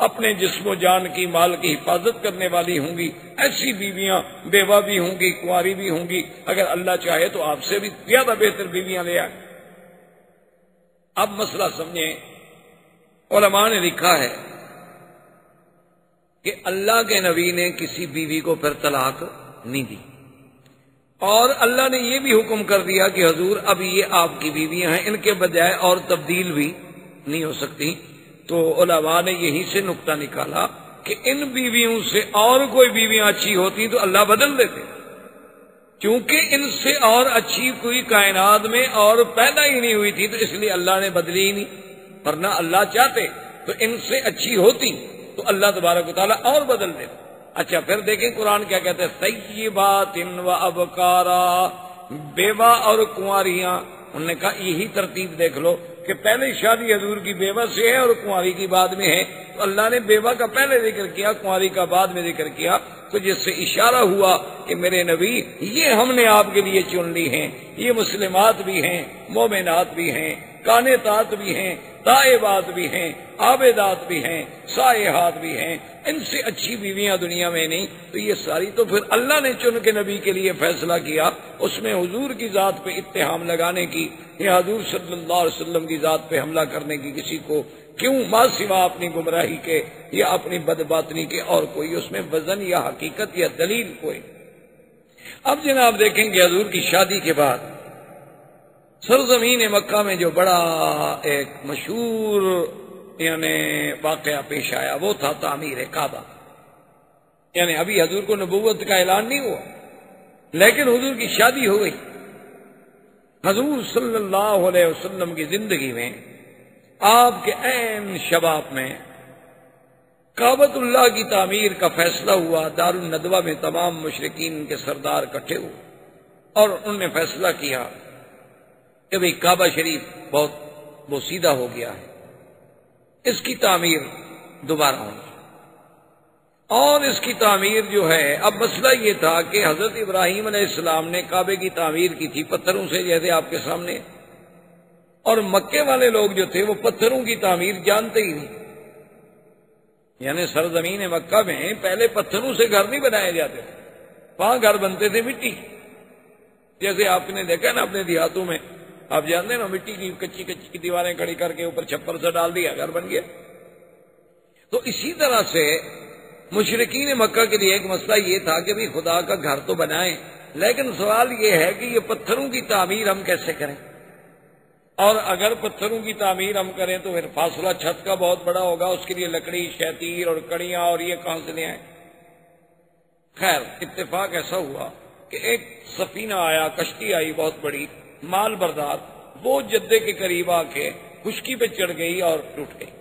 اپنے جسم و جان کی مال کی حفاظت کرنے والی ہوں گی۔ ایسی بیویاں بیوہ بھی ہوں گی، کنواری بھی ہوں گی، اگر اللہ چاہے تو آپ سے بھی زیادہ بہتر بیویاں لے آئے۔ اب مسئلہ سمجھیں، علماء نے لکھا ہے کہ اللہ کے نبی نے کسی بیوی کو پھر طلاق نہیں دی، اور اللہ نے یہ بھی حکم کر دیا کہ حضور اب یہ آپ کی بیویاں ہیں، ان کے بجائے اور تبدیل بھی نہیں ہو سکتی۔ تو علماء نے یہی سے نقطہ نکالا کہ ان بیویوں سے اور کوئی بیویاں اچھی ہوتی تو اللہ بدل دیتے، چونکہ ان سے اور اچھی کوئی کائنات میں اور پیدا ہی نہیں ہوئی تھی، تو اس لیے اللہ نے بدلی ہی نہیں، ورنہ اللہ چاہتے تو ان سے اچھی ہوتی، تو اللہ تبارک و تعالیٰ اور بدل دیتا۔ اچھا پھر دیکھیں قرآن کیا کہتے ہیں، طیبات و ابکارا، بیوہ اور کنواریاں۔ انہوں نے کہا یہی ترتیب دیکھ لو کہ پہلے شادی حضور کی بیوہ سے ہے اور کنواری کی بعد میں ہے، تو اللہ نے بیوہ کا پہلے ذکر کیا، کنواری کا بعد میں ذکر کیا، تو جس سے اشارہ ہوا کہ میرے نبی یہ ہم نے آپ کے لیے چن لی ہیں، یہ مسلمات بھی ہیں، مومنات بھی ہیں، قانتات بھی ہیں، تائبات بھی ہیں، عابدات بھی ہیں، سائحات بھی ہیں، ان سے اچھی بیویاں دنیا میں نہیں۔ تو یہ ساری تو پھر اللہ نے چن کے نبی کے لیے فیصلہ کیا، اس میں حضور کی ذات پہ اتہام لگانے کی یا حضور صلی اللہ علیہ وسلم کی ذات پہ حملہ کرنے کی کسی کو کیوں، ما سوا اپنی گمراہی کے یا اپنی بدباطنی کے اور کوئی اس میں وزن یا حقیقت یا دلیل کوئی۔ اب جناب دیکھیں گے حضور کی شادی کے بعد سرزمین مکہ میں جو بڑا ایک مشہور یعنی واقعہ پیش آیا وہ تھا تعمیر کعبہ۔ یعنی ابھی حضور کو نبوت کا اعلان نہیں ہوا لیکن حضور کی شادی ہو گئی۔ حضور صلی اللہ علیہ وسلم کی زندگی میں آپ کے عین شباب میں کعبۃ اللہ کی تعمیر کا فیصلہ ہوا۔ دار الندوہ میں تمام مشرکین کے سردار اکٹھے ہوئے اور انہوں نے فیصلہ کیا کہ بھئی کعبہ شریف بہت بوسیدہ ہو گیا ہے، اس کی تعمیر دوبارہ ہونی، اور اس کی تعمیر جو ہے، اب مسئلہ یہ تھا کہ حضرت ابراہیم علیہ السلام نے کعبے کی تعمیر کی تھی پتھروں سے، جیسے آپ کے سامنے، اور مکے والے لوگ جو تھے وہ پتھروں کی تعمیر جانتے ہی نہیں۔ یعنی سرزمین مکہ میں پہلے پتھروں سے گھر نہیں بنائے جاتے تھے، وہاں گھر بنتے تھے مٹی، جیسے آپ نے دیکھا نا اپنے دیہاتوں میں، آپ جانتے ہیں نا، مٹی کی کچی کچی کی دیواریں کھڑی کر کے اوپر چھپر سے ڈال دیا، گھر بن گیا۔ تو اسی طرح سے مشرکین مکہ کے لیے ایک مسئلہ یہ تھا کہ بھی خدا کا گھر تو بنائیں، لیکن سوال یہ ہے کہ یہ پتھروں کی تعمیر ہم کیسے کریں، اور اگر پتھروں کی تعمیر ہم کریں تو پھر فاصلہ چھت کا بہت بڑا ہوگا، اس کے لیے لکڑی، شیطیر اور کڑیاں اور یہ کہاں سے لے آئیں۔ خیر اتفاق ایسا ہوا کہ ایک سفینہ آیا، کشتی آئی بہت بڑی مال بردار، وہ جدے کے قریب آ کے خشکی پہ چڑھ گئی اور ٹوٹ گئی۔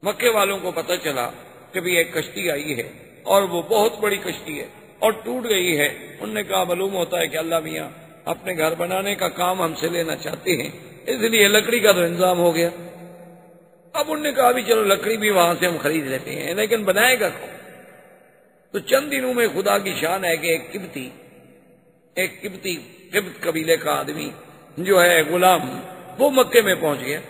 مکے والوں کو پتہ چلا کہ بھی ایک کشتی آئی ہے اور وہ بہت بڑی کشتی ہے اور ٹوٹ گئی ہے۔ انہوں نے کہا معلوم ہوتا ہے کہ اللہ میاں اپنے گھر بنانے کا کام ہم سے لینا چاہتے ہیں، اس لیے لکڑی کا تو انتظام ہو گیا۔ اب انہوں نے کہا بھی چلو لکڑی بھی وہاں سے ہم خرید لیتے ہیں، لیکن بنائے گا کون؟ تو چند دنوں میں خدا کی شان ہے کہ ایک قبطی قبط قبیلے کا آدمی جو ہے غلام، وہ مکے میں پہنچ گیا۔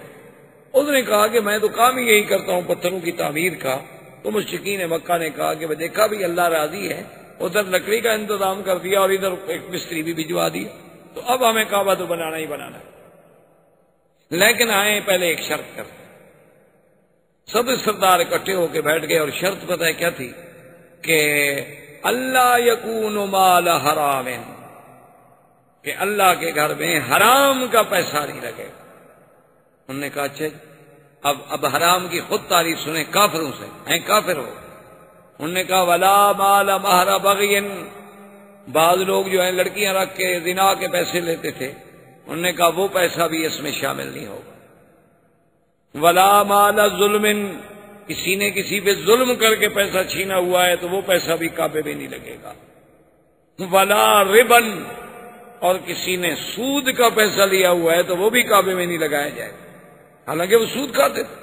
اس نے کہا کہ میں تو کام ہی یہی کرتا ہوں پتھروں کی تعمیر کا۔ تو مشرکین مکہ نے کہا کہ دیکھا بھی اللہ راضی ہے، ادھر لکڑی کا انتظام کر دیا اور ادھر ایک مستری بھی بھجوا دیا، تو اب ہمیں کعبہ تو بنانا ہی بنانا ہے، لیکن آئیں پہلے ایک شرط کرتے۔ سب سردار اکٹھے ہو کے بیٹھ گئے اور شرط پتہ ہے کیا تھی کہ اللہ یکون مال حرام، کہ اللہ کے گھر میں حرام کا پیسہ نہیں لگے گا۔ انہوں نے کہا اچھا اب حرام کی خود تعریف سنیں کافروں سے، ہیں کافر ہو۔ انہوں نے کہا ولا مال مہر بغی، بعض لوگ جو ہیں لڑکیاں رکھ کے زنا کے پیسے لیتے تھے، انہوں نے کہا وہ پیسہ بھی اس میں شامل نہیں ہوگا۔ ولا مال ظلم، کسی نے کسی پہ ظلم کر کے پیسہ چھینا ہوا ہے تو وہ پیسہ بھی کعبے میں نہیں لگے گا۔ ولا ربن، اور کسی نے سود کا پیسہ لیا ہوا ہے تو وہ بھی کعبے میں نہیں لگایا جائے گا، حالانکہ وہ سود کھاتے تھے،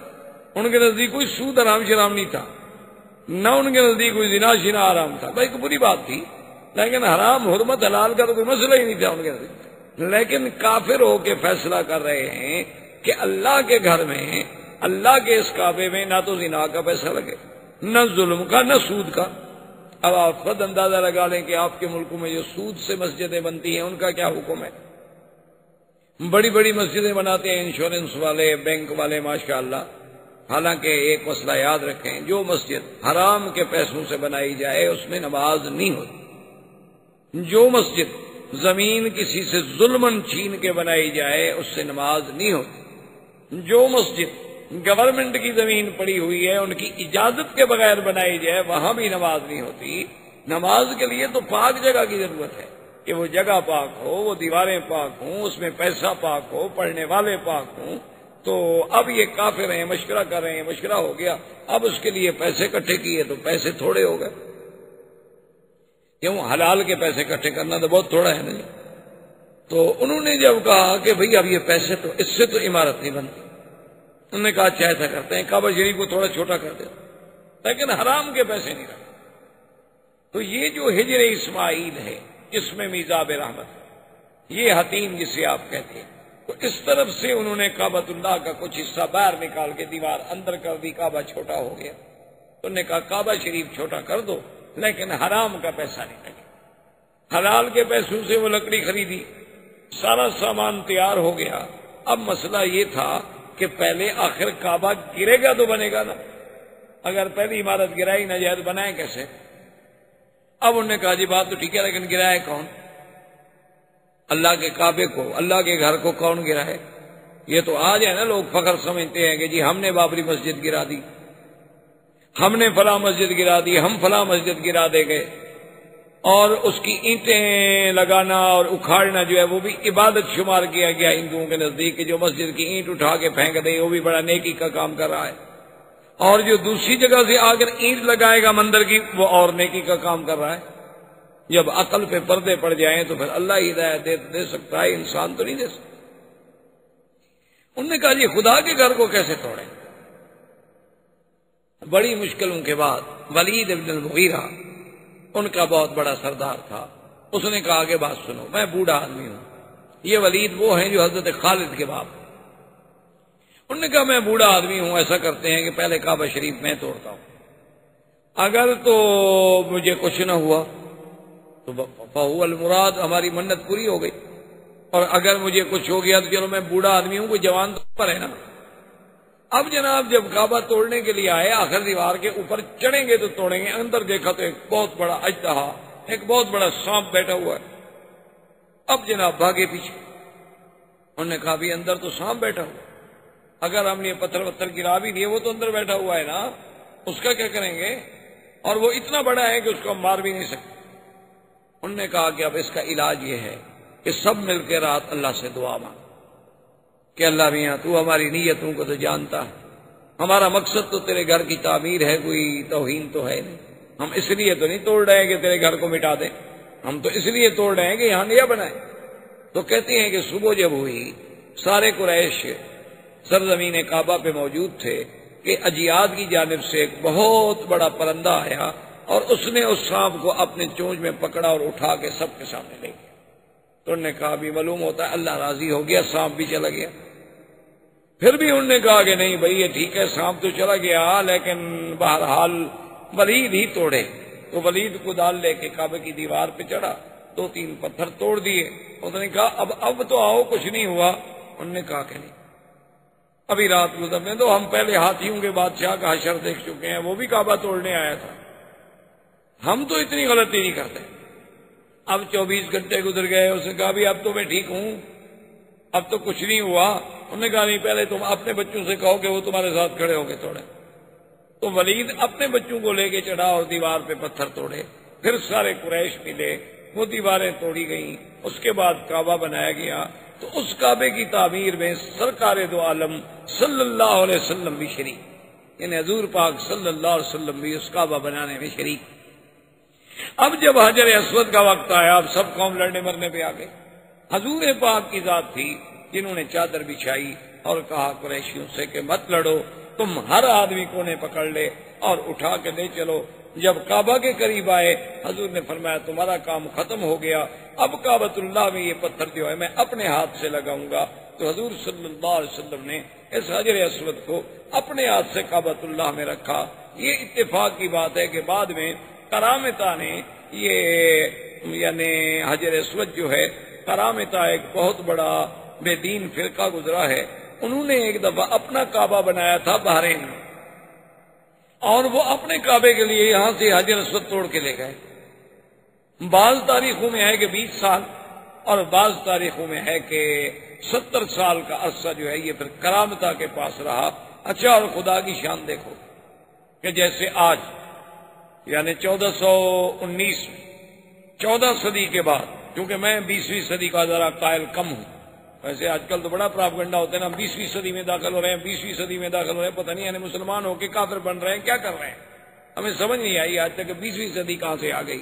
ان کے نزدیک کوئی سود حرام شرام نہیں تھا، نہ ان کے نزدیک کوئی زنا شنا حرام تھا، بھائی ایک بری بات تھی، لیکن حرام حرمت حلال کا تو کوئی مسئلہ ہی نہیں تھا ان کے نزدیک۔ لیکن کافر ہو کے فیصلہ کر رہے ہیں کہ اللہ کے گھر میں، اللہ کے اس کعبے میں نہ تو زنا کا پیسہ لگے، نہ ظلم کا، نہ سود کا۔ اب آپ خود اندازہ لگا لیں کہ آپ کے ملکوں میں جو سود سے مسجدیں بنتی ہیں ان کا کیا حکم ہے۔ بڑی بڑی مسجدیں بناتے ہیں انشورنس والے، بینک والے، ماشاءاللہ۔ حالانکہ ایک مسئلہ یاد رکھیں، جو مسجد حرام کے پیسوں سے بنائی جائے اس میں نماز نہیں ہوتی، جو مسجد زمین کسی سے ظلمن چھین کے بنائی جائے اس سے نماز نہیں ہوتی، جو مسجد گورنمنٹ کی زمین پڑی ہوئی ہے ان کی اجازت کے بغیر بنائی جائے وہاں بھی نماز نہیں ہوتی۔ نماز کے لیے تو پاک جگہ کی ضرورت ہے کہ وہ جگہ پاک ہو، وہ دیواریں پاک ہوں، اس میں پیسہ پاک ہو، پڑھنے والے پاک ہوں، تو اب یہ کافر ہیں، مشورہ کر رہے ہیں، مشورہ ہو گیا، اب اس کے لیے پیسے اکٹھے کیے تو پیسے تھوڑے ہو گئے، کیوں حلال کے پیسے اکٹھے کرنا تو بہت تھوڑا ہے نا۔ تو انہوں نے جب کہا کہ بھئی اب یہ پیسے تو اس سے تو عمارت نہیں بنتی، انہوں نے کہا اچھا ایسا کرتے ہیں کعبہ شریف کو تھوڑا چھوٹا کر دیتے، لیکن حرام کے پیسے نہیں رکھتے۔ تو یہ جو ہجر اسماعیل ہے اس میں میزاب رحمت ہے، یہ حتیم جسے آپ کہتے ہیں، تو اس طرف سے انہوں نے کعبۃ اللہ کا کچھ حصہ باہر نکال کے دیوار اندر کر دی، کعبہ چھوٹا ہو گیا۔ تو انہوں نے کہا کعبہ شریف چھوٹا کر دو لیکن حرام کا پیسہ نہیں لگے۔ حلال کے پیسوں سے وہ لکڑی خریدی، سارا سامان تیار ہو گیا۔ اب مسئلہ یہ تھا کہ پہلے آخر کعبہ گرے گا تو بنے گا نا، اگر پہلی عمارت گرائی نہ جائے تو بنائے کیسے؟ اب انہوں نے کہا جی بات تو ٹھیک ہے لیکن گرائے کون؟ اللہ کے کعبے کو، اللہ کے گھر کو کون گرائے؟ یہ تو آج ہے نا لوگ فخر سمجھتے ہیں کہ جی ہم نے بابری مسجد گرا دی، ہم نے فلاں مسجد گرا دی، ہم فلاں مسجد گرا دے گئے، اور اس کی اینٹیں لگانا اور اکھاڑنا جو ہے وہ بھی عبادت شمار کیا گیا ہندوؤں کے نزدیک، کہ جو مسجد کی اینٹ اٹھا کے پھینک دے وہ بھی بڑا نیکی کا کام کر رہا ہے، اور جو دوسری جگہ سے آ کر اینٹ لگائے گا مندر کی وہ اور نیکی کا کام کر رہا ہے۔ جب عقل پہ پردے پڑ جائیں تو پھر اللہ ہی ہدایت دے سکتا ہے، انسان تو نہیں دے سکتا۔ انہوں نے کہا جی خدا کے گھر کو کیسے توڑیں؟ بڑی مشکلوں کے بعد ولید ابن المغیرہ ان کا بہت بڑا سردار تھا، اس نے کہا کہ بات سنو، میں بوڑھا آدمی ہوں، یہ ولید وہ ہیں جو حضرت خالد کے باپ۔ انہوں نے کہا میں بوڑھا آدمی ہوں، ایسا کرتے ہیں کہ پہلے کعبہ شریف میں توڑتا ہوں، اگر تو مجھے کچھ نہ ہوا تو فہو المراد، ہماری منت پوری ہو گئی، اور اگر مجھے کچھ ہو گیا تو چلو میں بوڑھا آدمی ہوں، کوئی جوان تو پر ہے نا۔ اب جناب جب کعبہ توڑنے کے لیے آئے، آخر دیوار کے اوپر چڑھیں گے تو توڑیں گے، اندر دیکھا تو ایک بہت بڑا اژدہا، ایک بہت بڑا سانپ بیٹھا ہوا ہے۔ اب جناب بھاگے پیچھے، انہوں نے کہا بھی اندر تو سانپ بیٹھا ہوا، اگر ہم نے پتھر وتھر گرا بھی دیے وہ تو اندر بیٹھا ہوا ہے نا، اس کا کیا کریں گے؟ اور وہ اتنا بڑا ہے کہ اس کو ہم مار بھی نہیں سکتے۔ انہوں نے کہا کہ اب اس کا علاج یہ ہے کہ سب مل کے رات اللہ سے دعا مانگ کہ اللہ میاں تو ہماری نیتوں کو تو جانتا ہے، ہمارا مقصد تو تیرے گھر کی تعمیر ہے، کوئی توہین تو ہے نہیں، ہم اس لیے تو نہیں توڑ رہے ہیں کہ تیرے گھر کو مٹا دیں، ہم تو اس لیے توڑ رہے ہیں کہ یہاں نیا بنائے۔ تو کہتے ہیں کہ صبح جب ہوئی سارے قریش سرزمین کعبہ پہ موجود تھے کہ اجیاد کی جانب سے ایک بہت بڑا پرندہ آیا اور اس نے اس سانپ کو اپنے چونچ میں پکڑا اور اٹھا کے سب کے سامنے لے گیا۔ تو انہوں نے کہا بھی معلوم ہوتا ہے اللہ راضی ہو گیا، سانپ بھی چلا گیا۔ پھر بھی انہوں نے کہا کہ نہیں بھائی یہ ٹھیک ہے، سانپ تو چلا گیا لیکن بہرحال ولید ہی توڑے۔ تو ولید کو دال لے کے کعبے کی دیوار پہ چڑھا، 2-3 پتھر توڑ دیے۔ اس نے کہا اب تو آؤ، کچھ نہیں ہوا۔ انہوں نے کہا کہ نہیں، ابھی رات گزرنے دو، ہم پہلے ہاتھیوں کے بادشاہ کا حشر دیکھ چکے ہیں، وہ بھی کعبہ توڑنے آیا تھا، ہم تو اتنی غلطی نہیں کرتے۔ اب 24 گھنٹے گزر گئے، اس نے کہا بھی اب تو میں ٹھیک ہوں، اب تو کچھ نہیں ہوا۔ انہوں نے کہا نہیں، پہلے تم اپنے بچوں سے کہو کہ وہ تمہارے ساتھ کھڑے ہو کے توڑے۔ تو ولید اپنے بچوں کو لے کے چڑھا اور دیوار پہ پتھر توڑے، پھر سارے قریش ملے، وہ دیواریں توڑی گئیں، اس کے بعد کعبہ بنایا گیا۔ تو اس کعبے کی تعمیر میں سرکار دو عالم صلی اللہ علیہ وسلم بھی شریک، یعنی حضور پاک صلی اللہ علیہ وسلم بھی اس کعبہ بنانے میں شریک۔ اب جب حجر اسود کا وقت آیا، اب سب قوم لڑنے مرنے پہ آ گئے۔ حضور پاک کی ذات تھی جنہوں نے چادر بچھائی اور کہا قریشیوں سے کہ مت لڑو، تم ہر آدمی کو نے پکڑ لے اور اٹھا کے لے چلو۔ جب کعبہ کے قریب آئے، حضور نے فرمایا تمہارا کام ختم ہو گیا، اب کعبۃ اللہ میں یہ پتھر جو ہے میں اپنے ہاتھ سے لگاؤں گا۔ تو حضور صلی اللہ علیہ وسلم نے اس حجر اسود کو اپنے ہاتھ سے کعبۃ اللہ میں رکھا۔ یہ اتفاق کی بات ہے کہ بعد میں کرامتا نے یہ یعنی حجر اسود جو ہے، کرامتا ایک بہت بڑا بے دین فرقہ گزرا ہے، انہوں نے ایک دفعہ اپنا کعبہ بنایا تھا بحرین میں، اور وہ اپنے کعبے کے لیے یہاں سے حجر اسود توڑ کے لے گئے۔ بعض تاریخوں میں ہے کہ 20 سال اور بعض تاریخوں میں ہے کہ 70 سال کا عرصہ جو ہے یہ پھر کرامتا کے پاس رہا۔ اچھا، اور خدا کی شان دیکھو کہ جیسے آج یعنی 1419 14 صدی کے بعد، کیونکہ میں 20ویں صدی کا ذرا قائل کم ہوں، ویسے آج کل تو بڑا پراپگنڈا ہوتا ہے نا، 20ویں صدی میں داخل ہو رہے ہیں، 20ویں صدی میں داخل ہو رہے ہیں، پتہ نہیں یعنی مسلمان ہو کے کافر بن رہے ہیں، کیا کر رہے ہیں؟ ہمیں سمجھ نہیں آئی آج تک کہ 20ویں صدی کہاں سے آ گئی۔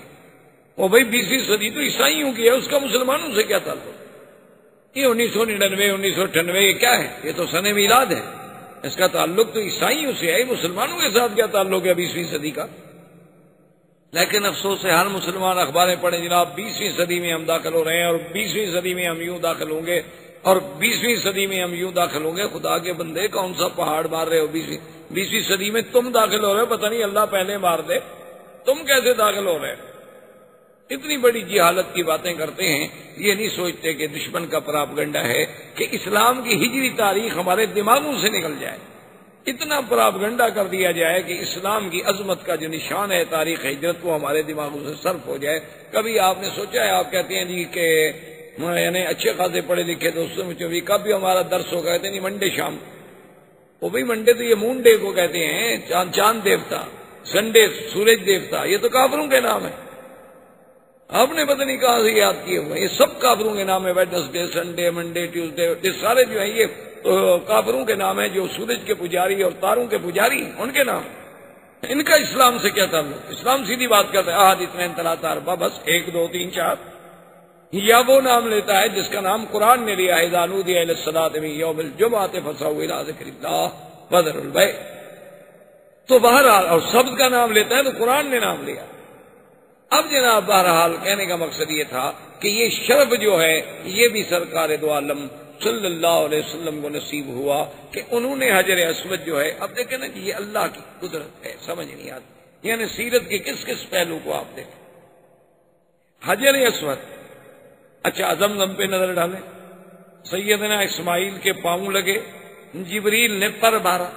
وہ بھائی 20ویں صدی تو عیسائیوں کی ہے، اس کا مسلمانوں سے کیا تعلق؟ یہ 1999 1998 یہ کیا ہے؟ یہ تو سن میلاد ہے، اس کا تعلق تو عیسائیوں سے ہے، مسلمانوں کے ساتھ کیا تعلق ہے 20ویں صدی کا؟ لیکن افسوس ہے ہر مسلمان اخباریں پڑھیں جناب 20ویں صدی میں ہم داخل ہو رہے ہیں اور 20ویں صدی میں ہم یوں داخل ہوں گے اور 20ویں صدی میں ہم یوں داخل ہوں گے۔ خدا کے بندے کون سا پہاڑ مار رہے ہو؟ 20ویں صدی میں تم داخل ہو رہے ہو، پتہ نہیں اللہ پہلے مار دے، تم کیسے داخل ہو رہے ہو؟ اتنی بڑی جہالت کی باتیں کرتے ہیں، یہ نہیں سوچتے کہ دشمن کا پراپگنڈا ہے کہ اسلام کی ہجری تاریخ ہمارے دماغوں سے نکل جائے، اتنا پراپگنڈا کر دیا جائے کہ اسلام کی عظمت کا جو نشان ہے تاریخ ہجرت وہ ہمارے دماغوں سے صرف ہو جائے۔ کبھی آپ نے سوچا ہے، آپ کہتے ہیں جی کہ یعنی اچھے خاصے پڑھے لکھے دوستوں میں بھی کب بھی ہمارا درس ہو، کہتے ہیں نہیں منڈے شام، وہ بھائی منڈے تو یہ مون ڈے کو کہتے ہیں، چاند دیوتا، سنڈے سورج دیوتا، یہ تو کافروں کے نام ہے، آپ نے پتہ نہیں کہاں سے یاد کیے ہوئے، یہ سب کافروں کے نام ہے، ویڈنسڈے سنڈے منڈے ٹیوزڈے، یہ سارے جو ہیں یہ کافروں کے نام ہیں، جو سورج کے پجاری اور تاروں کے پجاری ان کے نام، ان کا اسلام سے کیا تعلق؟ اسلام سیدھی بات کرتا ہے احد اثنین ثلاثہ اربعہ، بس 1 2 3 4، یا وہ نام لیتا ہے جس کا نام قرآن نے لیا ہے، اذا نودی للصلاۃ من یوم الجمعۃ فاسعوا الی ذکر اللہ وذروا البیع، تو بہرحال اور سبت کا نام لیتا ہے تو قرآن نے نام لیا۔ اب جناب بہرحال کہنے کا مقصد یہ تھا کہ یہ شرف جو ہے یہ بھی سرکار دو عالم صلی اللہ علیہ وسلم کو نصیب ہوا کہ انہوں نے حجر اسود جو ہے، اب دیکھیں نا کہ یہ اللہ کی قدرت ہے، سمجھ نہیں آتی، یعنی سیرت کے کس کس پہلو کو آپ دیکھیں۔ حجر اسود، اچھا زمزم پہ نظر ڈالیں، سیدنا اسماعیل کے پاؤں لگے، جبریل نے پر مارا،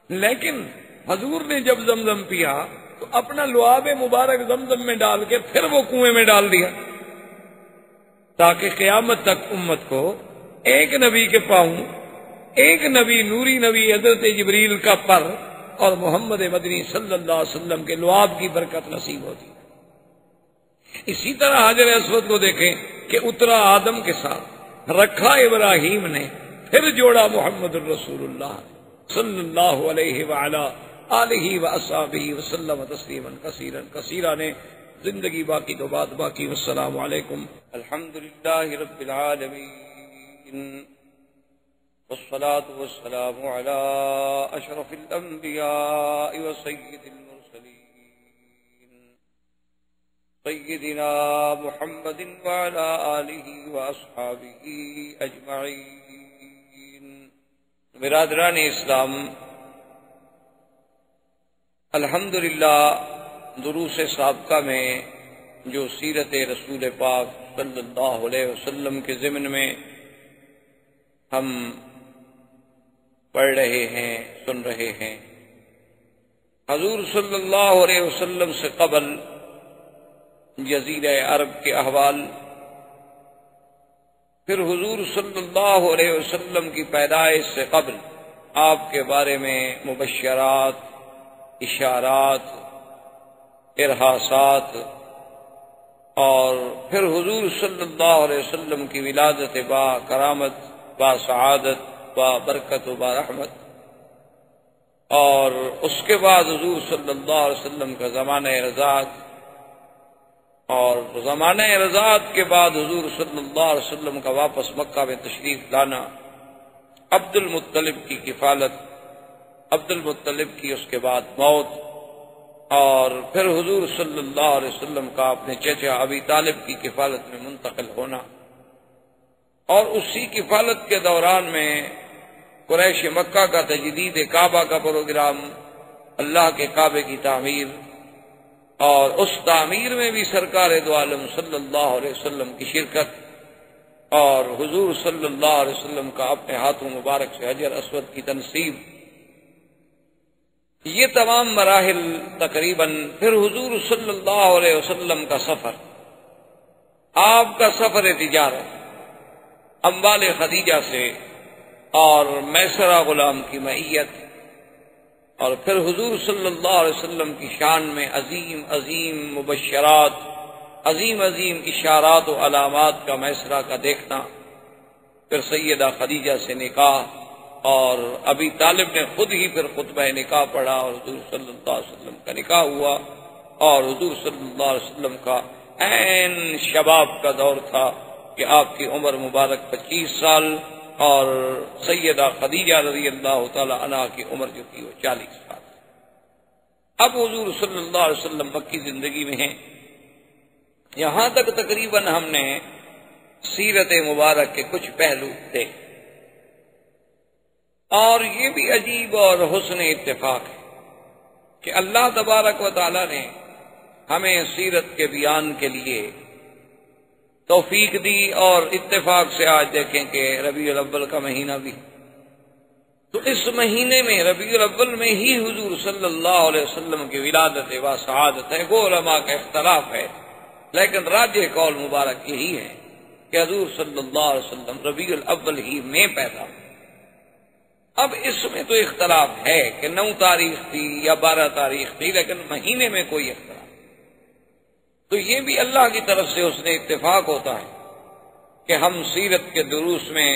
لیکن حضور نے جب زمزم پیا تو اپنا لعاب مبارک زمزم میں ڈال کے پھر وہ کنویں میں ڈال دیا، تاکہ قیامت تک امت کو ایک نبی کے پاؤں، ایک نبی نوری نبی حضرت جبریل کا پر اور محمد مدنی صلی اللہ علیہ وسلم کے لعاب کی برکت نصیب ہوتی۔ اسی طرح حجر اسود کو دیکھیں کہ اترا آدم کے ساتھ، رکھا ابراہیم نے، پھر جوڑا محمد الرسول اللہ صلی اللہ علیہ وعلا آلہ واصحابہ وسلم تسلیما کثیرا کثیرا نے زندگی باقی تو بات باقی۔ والسلام علیکم۔ الحمدللہ رب العالمین والصلاة والسلام علی اشرف الانبیاء وسید المرسلین سیدنا محمد وعلی آلہ واصحابہ اجمعین۔ برادران اسلام، الحمدللہ دروس سابقہ میں جو سیرت رسول پاک صلی اللہ علیہ وسلم کے ضمن میں ہم پڑھ رہے ہیں، سن رہے ہیں، حضور صلی اللہ علیہ وسلم سے قبل جزیرہ عرب کے احوال، پھر حضور صلی اللہ علیہ وسلم کی پیدائش سے قبل آپ کے بارے میں مبشرات، اشارات، ارہاسات، اور پھر حضور صلی اللہ علیہ وسلم کی ولادت با کرامت، با سعادت، با برکت و با رحمت، اور اس کے بعد حضور صلی اللہ علیہ وسلم کا زمانہ رضاعت، اور زمانہ رضاعت کے بعد حضور صلی اللہ علیہ وسلم کا واپس مکہ میں تشریف لانا، عبد المطلب کی کفالت، عبد المطلب کی اس کے بعد موت، اور پھر حضور صلی اللہ علیہ وسلم کا اپنے چچا ابی طالب کی کفالت میں منتقل ہونا، اور اسی کفالت کے دوران میں قریش مکہ کا تجدید کعبہ کا پروگرام، اللہ کے کعبے کی تعمیر، اور اس تعمیر میں بھی سرکار دو عالم صلی اللہ علیہ وسلم کی شرکت، اور حضور صلی اللہ علیہ وسلم کا اپنے ہاتھوں مبارک سے حجر اسود کی تنصیب، یہ تمام مراحل تقریباً، پھر حضور صلی اللہ علیہ وسلم کا سفر، آپ کا سفر تجارت اموال خدیجہ سے اور میسرہ غلام کی معیت، اور پھر حضور صلی اللہ علیہ وسلم کی شان میں عظیم عظیم مبشرات، عظیم عظیم اشارات و علامات کا میسرہ کا دیکھنا، پھر سیدہ خدیجہ سے نکاح، اور ابی طالب نے خود ہی پھر خطبہ نکاح پڑھا اور حضور صلی اللہ علیہ وسلم کا نکاح ہوا، اور حضور صلی اللہ علیہ وسلم کا عین شباب کا دور تھا کہ آپ کی عمر مبارک 25 سال اور سیدہ خدیجہ رضی اللہ تعالی عنہا کی عمر جو تھی وہ 40 سال۔ اب حضور صلی اللہ علیہ وسلم مکی زندگی میں ہیں۔ یہاں تک تقریباً ہم نے سیرت مبارک کے کچھ پہلو تھے، اور یہ بھی عجیب اور حسن اتفاق ہے کہ اللہ تبارک و تعالی نے ہمیں سیرت کے بیان کے لیے توفیق دی، اور اتفاق سے آج دیکھیں کہ ربیع الاول کا مہینہ بھی، تو اس مہینے میں ربیع الاول میں ہی حضور صلی اللہ علیہ وسلم کی ولادت و شہادت ہے۔ وہ علماء کا اختلاف ہے، لیکن راجح قول مبارک یہی ہے کہ حضور صلی اللہ علیہ وسلم ربیع الاول ہی میں پیدا ہوئے۔ اب اس میں تو اختلاف ہے کہ 9 تاریخ تھی یا 12 تاریخ تھی، لیکن مہینے میں کوئی اختلاف، تو یہ بھی اللہ کی طرف سے اس نے اتفاق ہوتا ہے کہ ہم سیرت کے دروس میں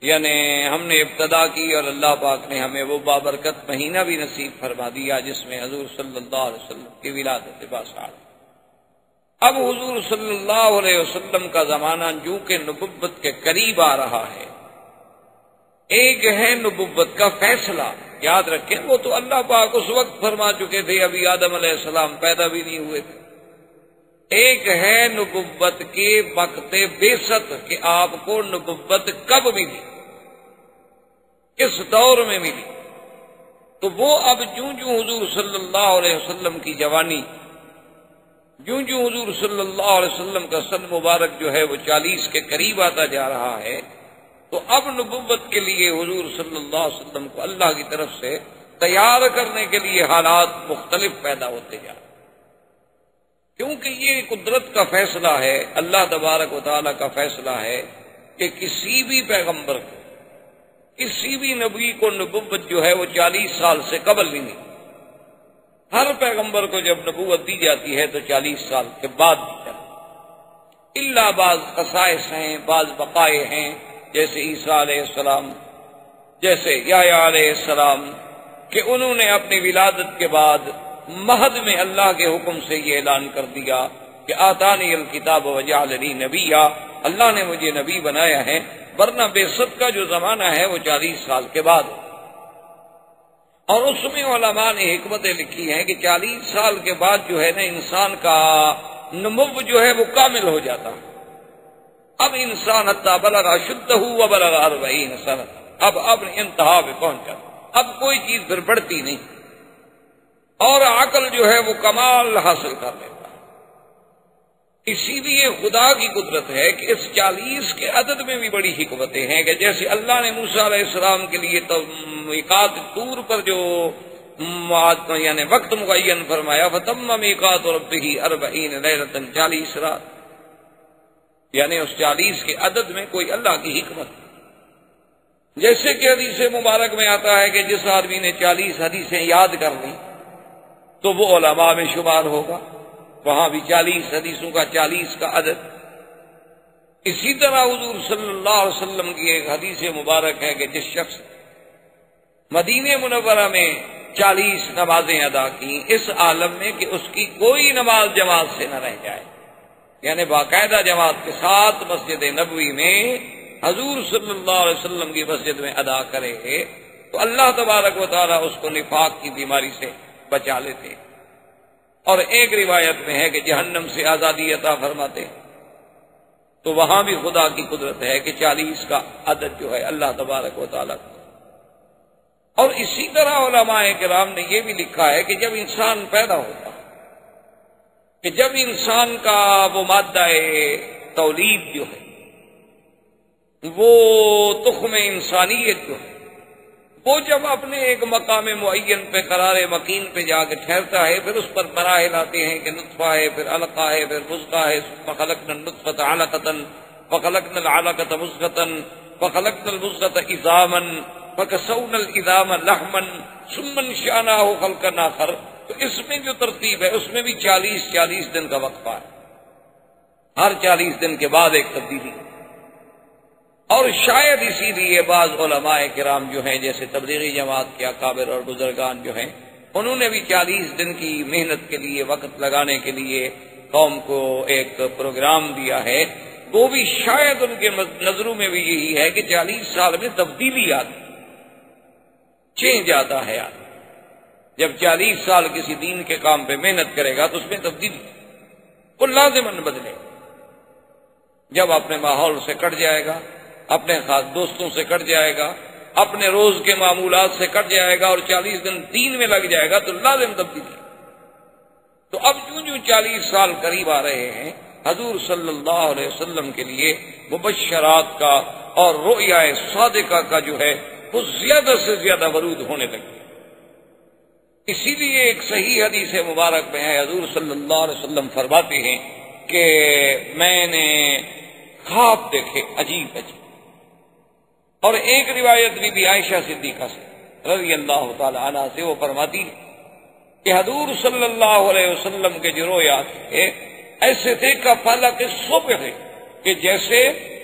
یعنی ہم نے ابتدا کی، اور اللہ پاک نے ہمیں وہ بابرکت مہینہ بھی نصیب فرما دیا جس میں حضور صلی اللہ علیہ وسلم کی ولادت باشعت۔ اب حضور صلی اللہ علیہ وسلم کا زمانہ جو کہ نبوت کے قریب آ رہا ہے، ایک ہے نبوت کا فیصلہ، یاد رکھیں وہ تو اللہ پاک اس وقت فرما چکے تھے، ابھی آدم علیہ السلام پیدا بھی نہیں ہوئے تھے۔ ایک ہے نبوت کے وقت بعثت کہ آپ کو نبوت کب ملی، کس دور میں ملی، تو وہ اب جوں جوں حضور صلی اللہ علیہ وسلم کی جوانی، جوں جوں حضور صلی اللہ علیہ وسلم کا سن مبارک جو ہے وہ 40 کے قریب آتا جا رہا ہے، تو اب نبوت کے لیے حضور صلی اللہ علیہ وسلم کو اللہ کی طرف سے تیار کرنے کے لیے حالات مختلف پیدا ہوتے جا رہے ہیں، کیونکہ یہ قدرت کا فیصلہ ہے، اللہ تبارک و تعالیٰ کا فیصلہ ہے کہ کسی بھی پیغمبر کو، کسی بھی نبی کو نبوت جو ہے وہ 40 سال سے قبل نہیں ملی۔ ہر پیغمبر کو جب نبوت دی جاتی ہے تو 40 سال کے بعد دی جاتی ہے، الا بعض خصائص ہیں، بعض بقائے ہیں، جیسے عیسیٰ علیہ السلام، جیسے یحییٰ علیہ السلام، کہ انہوں نے اپنی ولادت کے بعد مہد میں اللہ کے حکم سے یہ اعلان کر دیا کہ آتانی الکتاب وجعلنی نبیا، اللہ نے مجھے نبی بنایا ہے، ورنہ بعثت کا جو زمانہ ہے وہ 40 سال کے بعد۔ اور اس میں علماء نے حکمتیں لکھی ہیں کہ 40 سال کے بعد جو ہے نا انسان کا نمو جو ہے وہ کامل ہو جاتا ہے۔ اب انسان حتی بلغ اشدہ وبلغ 40 سنہ، اب انتہا پہ پہنچ جاتا، اب کوئی چیز پھر بڑھتی نہیں، اور عقل جو ہے وہ کمال حاصل کر لیتا ہے۔ اسی لیے خدا کی قدرت ہے کہ اس 40 کے عدد میں بھی بڑی حکمتیں ہیں، کہ جیسے اللہ نے موسیٰ علیہ السلام کے لیے میقات طور پر جو یعنی وقت معین فرمایا، فَتَمَّ مِيقَاتُ رَبِّهِ 40 لَيْلَةً 40 رات، یعنی اس 40 کے عدد میں کوئی اللہ کی حکمت ہے۔ جیسے کہ حدیث مبارک میں آتا ہے کہ جس آدمی نے 40 حدیثیں یاد کر لی تو وہ علماء میں شمار ہوگا، وہاں بھی 40 حدیثوں کا 40 کا عدد۔ اسی طرح حضور صلی اللہ علیہ وسلم کی ایک حدیث مبارک ہے کہ جس شخص مدینہ منورہ میں 40 نمازیں ادا کی اس عالم میں کہ اس کی کوئی نماز جماعت سے نہ رہ جائے، یعنی باقاعدہ جماعت کے ساتھ مسجد نبوی میں حضور صلی اللہ علیہ وسلم کی مسجد میں ادا کرے تو اللہ تبارک و تعالیٰ اس کو نفاق کی بیماری سے بچا لیتے، اور ایک روایت میں ہے کہ جہنم سے آزادی عطا فرماتے۔ تو وہاں بھی خدا کی قدرت ہے کہ 40 کا عدد جو ہے اللہ تبارک و تعالیٰ کا۔ اور اسی طرح علماء کرام نے یہ بھی لکھا ہے کہ جب انسان پیدا ہوتا ہے، کہ جب انسان کا وہ مادہ تولید جو ہے، وہ تخم انسانیت جو ہے، وہ جب اپنے ایک مقام معین پہ قرار مکین پہ جا کے ٹھہرتا ہے، پھر اس پر مراحل آتے ہیں کہ نطفہ ہے، پھر علقہ ہے، پھر مضغہ ہے، فخلقنا النطفة علقة فخلقنا العلقة مضغة فخلقنا المضغة عظاما فكسونا العظام لحما ثم انشأناه خلقا آخر۔ تو اس میں جو ترتیب ہے اس میں بھی 40 دن کا وقفہ ہے، ہر 40 دن کے بعد ایک تبدیلی۔ اور شاید اسی لیے بعض علماء کرام جو ہیں جیسے تبلیغی جماعت کے اکابر اور بزرگان جو ہیں انہوں نے بھی 40 دن کی محنت کے لیے وقت لگانے کے لیے قوم کو ایک پروگرام دیا ہے، وہ بھی شاید ان کے نظروں میں بھی یہی ہے کہ 40 سال میں تبدیلی آتی، چینج آتا ہے آدمی جب 40 سال کسی دین کے کام پہ محنت کرے گا تو اس میں تبدیلی وہ لازماً بدلے گا۔ جب اپنے ماحول سے کٹ جائے گا، اپنے خاص دوستوں سے کٹ جائے گا، اپنے روز کے معمولات سے کٹ جائے گا اور 40 دن دین میں لگ جائے گا تو لازم تبدیلی۔ تو اب جو 40 سال قریب آ رہے ہیں، حضور صلی اللہ علیہ وسلم کے لیے مبشرات کا اور رؤیا صادقہ کا جو ہے وہ زیادہ سے زیادہ ورود ہونے لگے۔ اسی لیے ایک صحیح حدیث مبارک میں ہے، حضور صلی اللہ علیہ وسلم فرماتے ہیں کہ میں نے خواب دیکھے عجیب عجیب، اور ایک روایت بھی عائشہ صدیقہ سے رضی اللہ تعالی عنہ سے وہ فرماتی ہے کہ حضور صلی اللہ علیہ وسلم کے جو رویات تھے ایسے تھے کہ فلق الصبح ہے کہ جیسے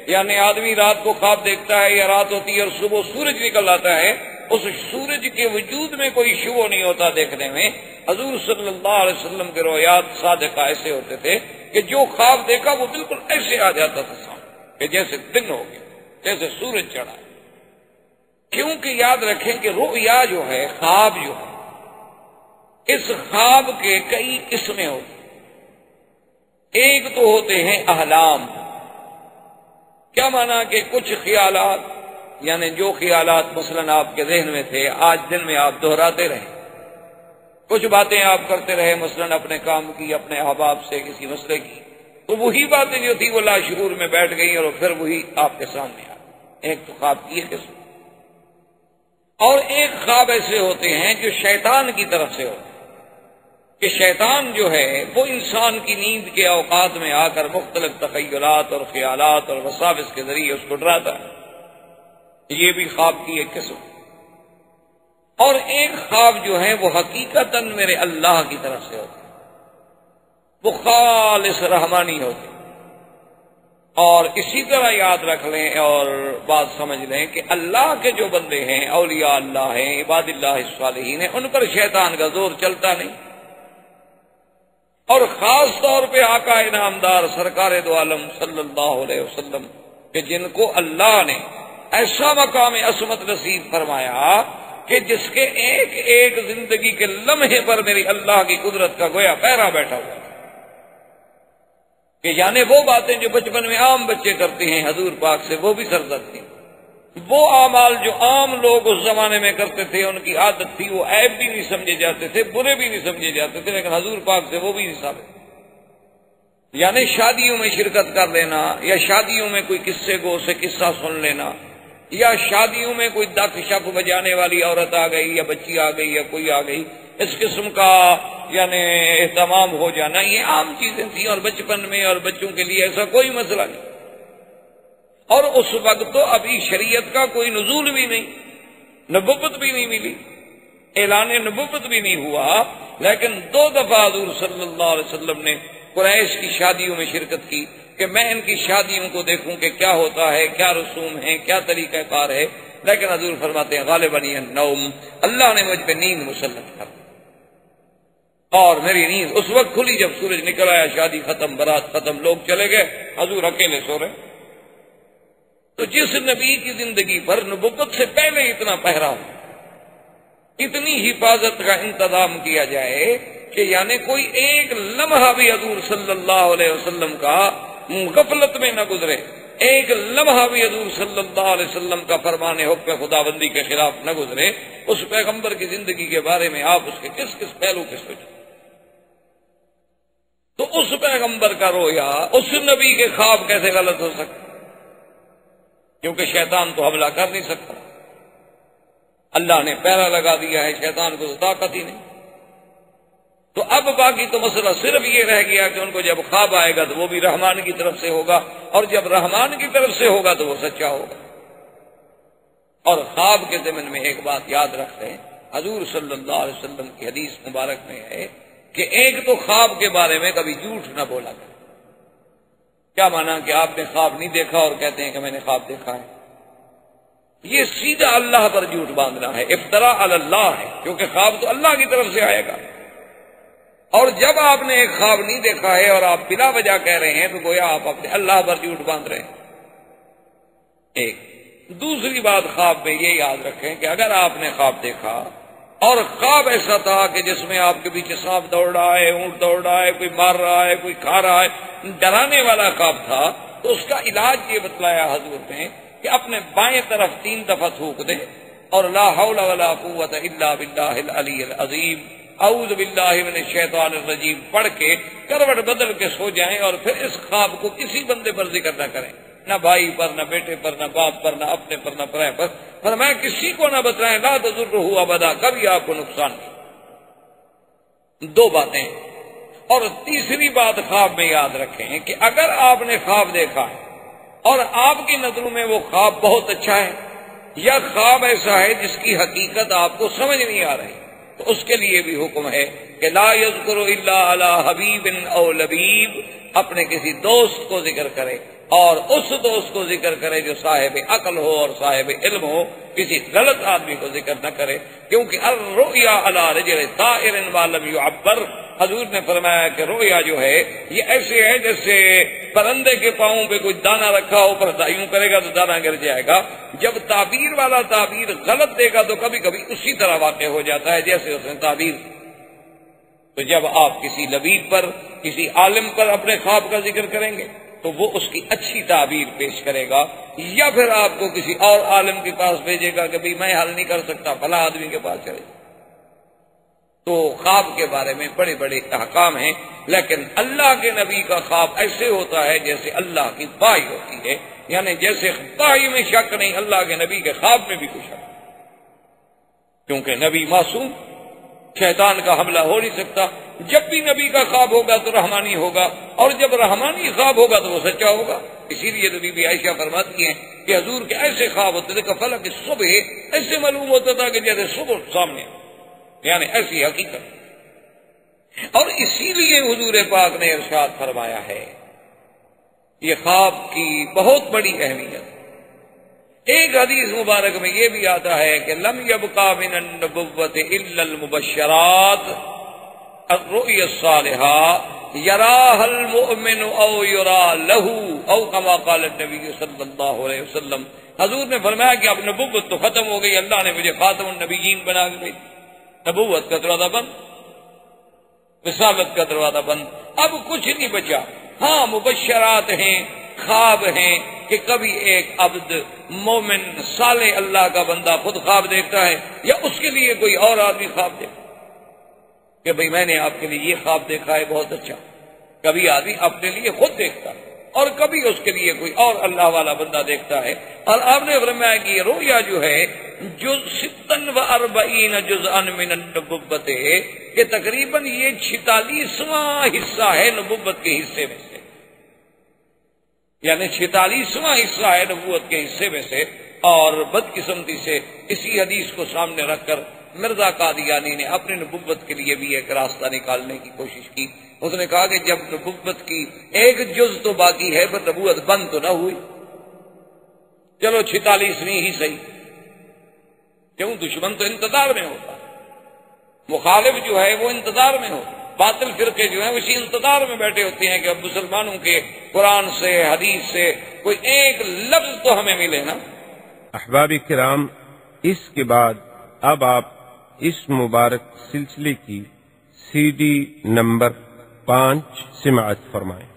یعنی آدمی رات کو خواب دیکھتا ہے یا رات ہوتی ہے اور صبح سورج نکل آتا ہے، اس سورج کے وجود میں کوئی شبہ نہیں ہوتا دیکھنے میں۔ حضور صلی اللہ علیہ وسلم کے رویات صادقہ ایسے ہوتے تھے کہ جو خواب دیکھا وہ بالکل ایسے آ جاتا تھا سامنے کہ جیسے دن ہو گیا، جیسے سورج چڑھا ہے۔ کیونکہ یاد رکھیں کہ رؤیا جو ہے، خواب جو ہے، اس خواب کے کئی قسمیں ہوتی ہیں۔ ایک تو ہوتے ہیں احلام، کیا مانا کہ کچھ خیالات یعنی جو خیالات مثلاً آپ کے ذہن میں تھے آج دن میں آپ دہراتے رہے، کچھ باتیں آپ کرتے رہے مثلاً اپنے کام کی، اپنے احباب سے کسی مسئلے کی، تو وہی باتیں جو تھی وہ لاشعور میں بیٹھ گئی اور پھر وہی آپ کے سامنے آ گئی۔ ایک تو خواب کی قسم، اور ایک خواب ایسے ہوتے ہیں جو شیطان کی طرف سے ہوتے ہیں کہ شیطان جو ہے وہ انسان کی نیند کے اوقات میں آ کر مختلف تخیلات اور خیالات اور وساوس کے ذریعے اس کو ڈراتا ہے، یہ بھی خواب کی ایک قسم۔ اور ایک خواب جو ہے وہ حقیقتاً میرے اللہ کی طرف سے ہوتے ہیں، وہ خالص رحمانی ہوتے ہیں۔ اور اسی طرح یاد رکھ لیں اور بات سمجھ لیں کہ اللہ کے جو بندے ہیں، اولیاء اللہ ہیں، عباد اللہ الصالحین ہیں، ان پر شیطان کا زور چلتا نہیں۔ اور خاص طور پہ آقا انعامدار سرکار دو عالم صلی اللہ علیہ وسلم کہ جن کو اللہ نے ایسا مقام عصمت نصیب فرمایا کہ جس کے ایک ایک زندگی کے لمحے پر میری اللہ کی قدرت کا گویا پیرا بیٹھا ہوا کہ یعنی وہ باتیں جو بچپن میں عام بچے کرتے ہیں حضور پاک سے وہ بھی سرزد تھی، وہ اعمال جو عام لوگ اس زمانے میں کرتے تھے ان کی عادت تھی، وہ عیب بھی نہیں سمجھے جاتے تھے، برے بھی نہیں سمجھے جاتے تھے، لیکن حضور پاک سے وہ بھی نہیں ثابت۔ یعنی شادیوں میں شرکت کر لینا، یا شادیوں میں کوئی قصے کو سے قصہ سن لینا، یا شادیوں میں کوئی دک شپ بجانے والی عورت آ گئی یا بچی آ گئی یا کوئی آ گئی، اس قسم کا یعنی اہتمام ہو جانا، یہ عام چیزیں تھیں اور بچپن میں اور بچوں کے لیے ایسا کوئی مسئلہ نہیں۔ اور اس وقت تو ابھی شریعت کا کوئی نزول بھی نہیں، نبوت بھی نہیں ملی، اعلان نبوت بھی نہیں ہوا، لیکن 2 دفعہ حضور صلی اللہ علیہ وسلم نے قریش کی شادیوں میں شرکت کی کہ میں ان کی شادیوں کو دیکھوں کہ کیا ہوتا ہے، کیا رسوم ہیں، کیا طریقہ کار ہے، لیکن حضور فرماتے ہیں غالباً النوم، اللہ نے مجھ پہ نیند مسلط کر دی اور میری نیند اس وقت کھلی جب سورج نکل آیا، شادی ختم، برات ختم، لوگ چلے گئے، حضور اکیلے سو رہے۔ تو جس نبی کی زندگی پر نبوت سے پہلے اتنا پہرا ہو، اتنی حفاظت کا انتظام کیا جائے کہ یعنی کوئی ایک لمحہ بھی حضور صلی اللہ علیہ وسلم کا غفلت میں نہ گزرے، ایک لمحہ بھی حضور صلی اللہ علیہ وسلم کا فرمان حکم خداوندی کے خلاف نہ گزرے، اس پیغمبر کی زندگی کے بارے میں آپ اس کے کس کس پہلو کے سوچیں۔ تو اس پیغمبر کا رویا، اس نبی کے خواب کیسے غلط ہو سکتے؟ کیونکہ شیطان تو حملہ کر نہیں سکتا، اللہ نے پہرا لگا دیا ہے، شیطان کو تو طاقت ہی نہیں۔ تو اب باقی تو مسئلہ صرف یہ رہ گیا کہ ان کو جب خواب آئے گا تو وہ بھی رحمان کی طرف سے ہوگا، اور جب رحمان کی طرف سے ہوگا تو وہ سچا ہوگا۔ اور خواب کے ضمن میں ایک بات یاد رکھتے ہیں، حضور صلی اللہ علیہ وسلم کی حدیث مبارک میں ہے کہ ایک تو خواب کے بارے میں کبھی جھوٹ نہ بولا کرے، کیا مانا کہ آپ نے خواب نہیں دیکھا اور کہتے ہیں کہ میں نے خواب دیکھا ہے؟ یہ سیدھا اللہ پر جھوٹ باندھنا ہے، افتراء علی اللہ ہے، کیونکہ خواب تو اللہ کی طرف سے آئے گا۔ اور جب آپ نے ایک خواب نہیں دیکھا ہے اور آپ بلا وجہ کہہ رہے ہیں تو گویا آپ اپنے اللہ پر جھوٹ باندھ رہے ہیں۔ ایک دوسری بات خواب میں یہ یاد رکھیں کہ اگر آپ نے خواب دیکھا اور خواب ایسا تھا کہ جس میں آپ کے پیچھے سانپ دوڑ رہا ہے، اونٹ دوڑ رہا ہے، کوئی مار رہا ہے، کوئی کھا رہا ہے، ڈرانے والا خواب تھا، تو اس کا علاج یہ بتلایا حضور نے کہ اپنے بائیں طرف 3 دفعہ تھوک دیں اور لا حول ولا قوت الا باللہ العلی العظیم، اعوذ باللہ من الشیطان الرجیم پڑھ کے کروٹ بدل کے سو جائیں، اور پھر اس خواب کو کسی بندے پر ذکر نہ کریں، نہ بھائی پر، نہ بیٹے پر، نہ باپ پر، نہ اپنے پر، نہ پرائے پر، فرمایا کسی کو نہ بتائیں، لا تضرہ ابدا، کبھی آپ کو نقصان نہیں۔ 2 باتیں۔ اور تیسری بات خواب میں یاد رکھیں کہ اگر آپ نے خواب دیکھا ہے اور آپ کی نظروں میں وہ خواب بہت اچھا ہے، یا خواب ایسا ہے جس کی حقیقت آپ کو سمجھ نہیں آ رہی، تو اس کے لیے بھی حکم ہے کہ لا یذکر الا علی حبیب او لبیب، اپنے کسی دوست کو ذکر کرے اور اس دوست کو ذکر کرے جو صاحب عقل ہو اور صاحب علم ہو، کسی غلط آدمی کو ذکر نہ کرے، کیونکہ الرؤیا علی رجل طائر ما لم يعبر، حضور نے فرمایا کہ رؤیا جو ہے یہ ایسے ہے جیسے پرندے کے پاؤں پہ کوئی دانہ رکھا ہو، پر یوں کرے گا تو دانہ گر جائے گا۔ جب تعبیر والا تعبیر غلط دے گا تو کبھی کبھی اسی طرح واقع ہو جاتا ہے جیسے اس نے تعبیر۔ تو جب آپ کسی لبیب پر، کسی عالم پر اپنے خواب کا ذکر کریں گے تو وہ اس کی اچھی تعبیر پیش کرے گا، یا پھر آپ کو کسی اور عالم کے پاس بھیجے گا کہ بھئی میں حل نہیں کر سکتا، فلاں آدمی کے پاس چلے۔ تو خواب کے بارے میں بڑے بڑے احکام ہیں، لیکن اللہ کے نبی کا خواب ایسے ہوتا ہے جیسے اللہ کی وحی ہوتی ہے، یعنی جیسے وحی میں شک نہیں، اللہ کے نبی کے خواب میں بھی کوئی شک، کیونکہ نبی معصوم، شیطان کا حملہ ہو نہیں سکتا۔ جب بھی نبی کا خواب ہوگا تو رحمانی ہوگا، اور جب رحمانی خواب ہوگا تو وہ سچا ہوگا۔ اسی لیے تو بی بی عائشہ فرماتی ہیں کہ حضور کے ایسے خواب ہوتے تھے کہ فلک صبح ایسے معلوم ہوتا تھا کہ جیسے صبح سامنے، یعنی ایسی حقیقت۔ اور اسی لیے حضور پاک نے ارشاد فرمایا ہے، یہ خواب کی بہت بڑی اہمیت۔ ایک حدیث مبارک میں یہ بھی آتا ہے کہ لم یبقى من النبوۃ الا المبشرات الرؤيا الصالحة يراها المؤمن او يرى له، او كما قال النبي صلی اللہ علیہ وسلم۔ حضور نے فرمایا کہ اب نبوت تو ختم ہو گئی، اللہ نے مجھے خاتم النبیین بنا کے بھیجا، نبوت کا دروازہ بند، رسالت کا دروازہ بند، اب کچھ نہیں بچا۔ ہاں مبشرات ہیں، خواب ہیں کہ کبھی ایک عبد مومن صالح اللہ کا بندہ خود خواب دیکھتا ہے، یا اس کے لیے کوئی اور آدمی خواب دیکھتا کہ بھئی میں نے آپ کے لیے یہ خواب دیکھا ہے بہت اچھا۔ کبھی آدمی اپنے لیے خود دیکھتا ہے اور کبھی اس کے لیے کوئی اور اللہ والا بندہ دیکھتا ہے۔ اور آپ نے فرمایا کہ یہ رویا جو ہے جز 46 جزءا من النبوت، کہ تقریباً یہ 46واں حصہ ہے نبوت کے حصے میں سے، یعنی 46واں حصہ ہے نبوت کے حصے میں سے۔ اور بدقسمتی سے اسی حدیث کو سامنے رکھ کر مرزا قادیانی نے اپنی نبوت کے لیے بھی ایک راستہ نکالنے کی کوشش کی۔ اس نے کہا کہ جب نبوت کی ایک جز تو باقی ہے پر نبوت بند تو نہ ہوئی، چلو 46ویں ہی صحیح، کیوں؟ دشمن تو انتظار میں ہوتا، مخالف جو ہے وہ انتظار میں ہوتا، باطل فرقے جو ہیں اسی انتظار میں بیٹھے ہوتے ہیں کہ اب مسلمانوں کے قرآن سے حدیث سے کوئی ایک لفظ تو ہمیں ملے نا۔ احباب کرام، اس کے بعد اب آپ اس مبارک سلسلے کی CD نمبر 5 سماعت فرمائیں۔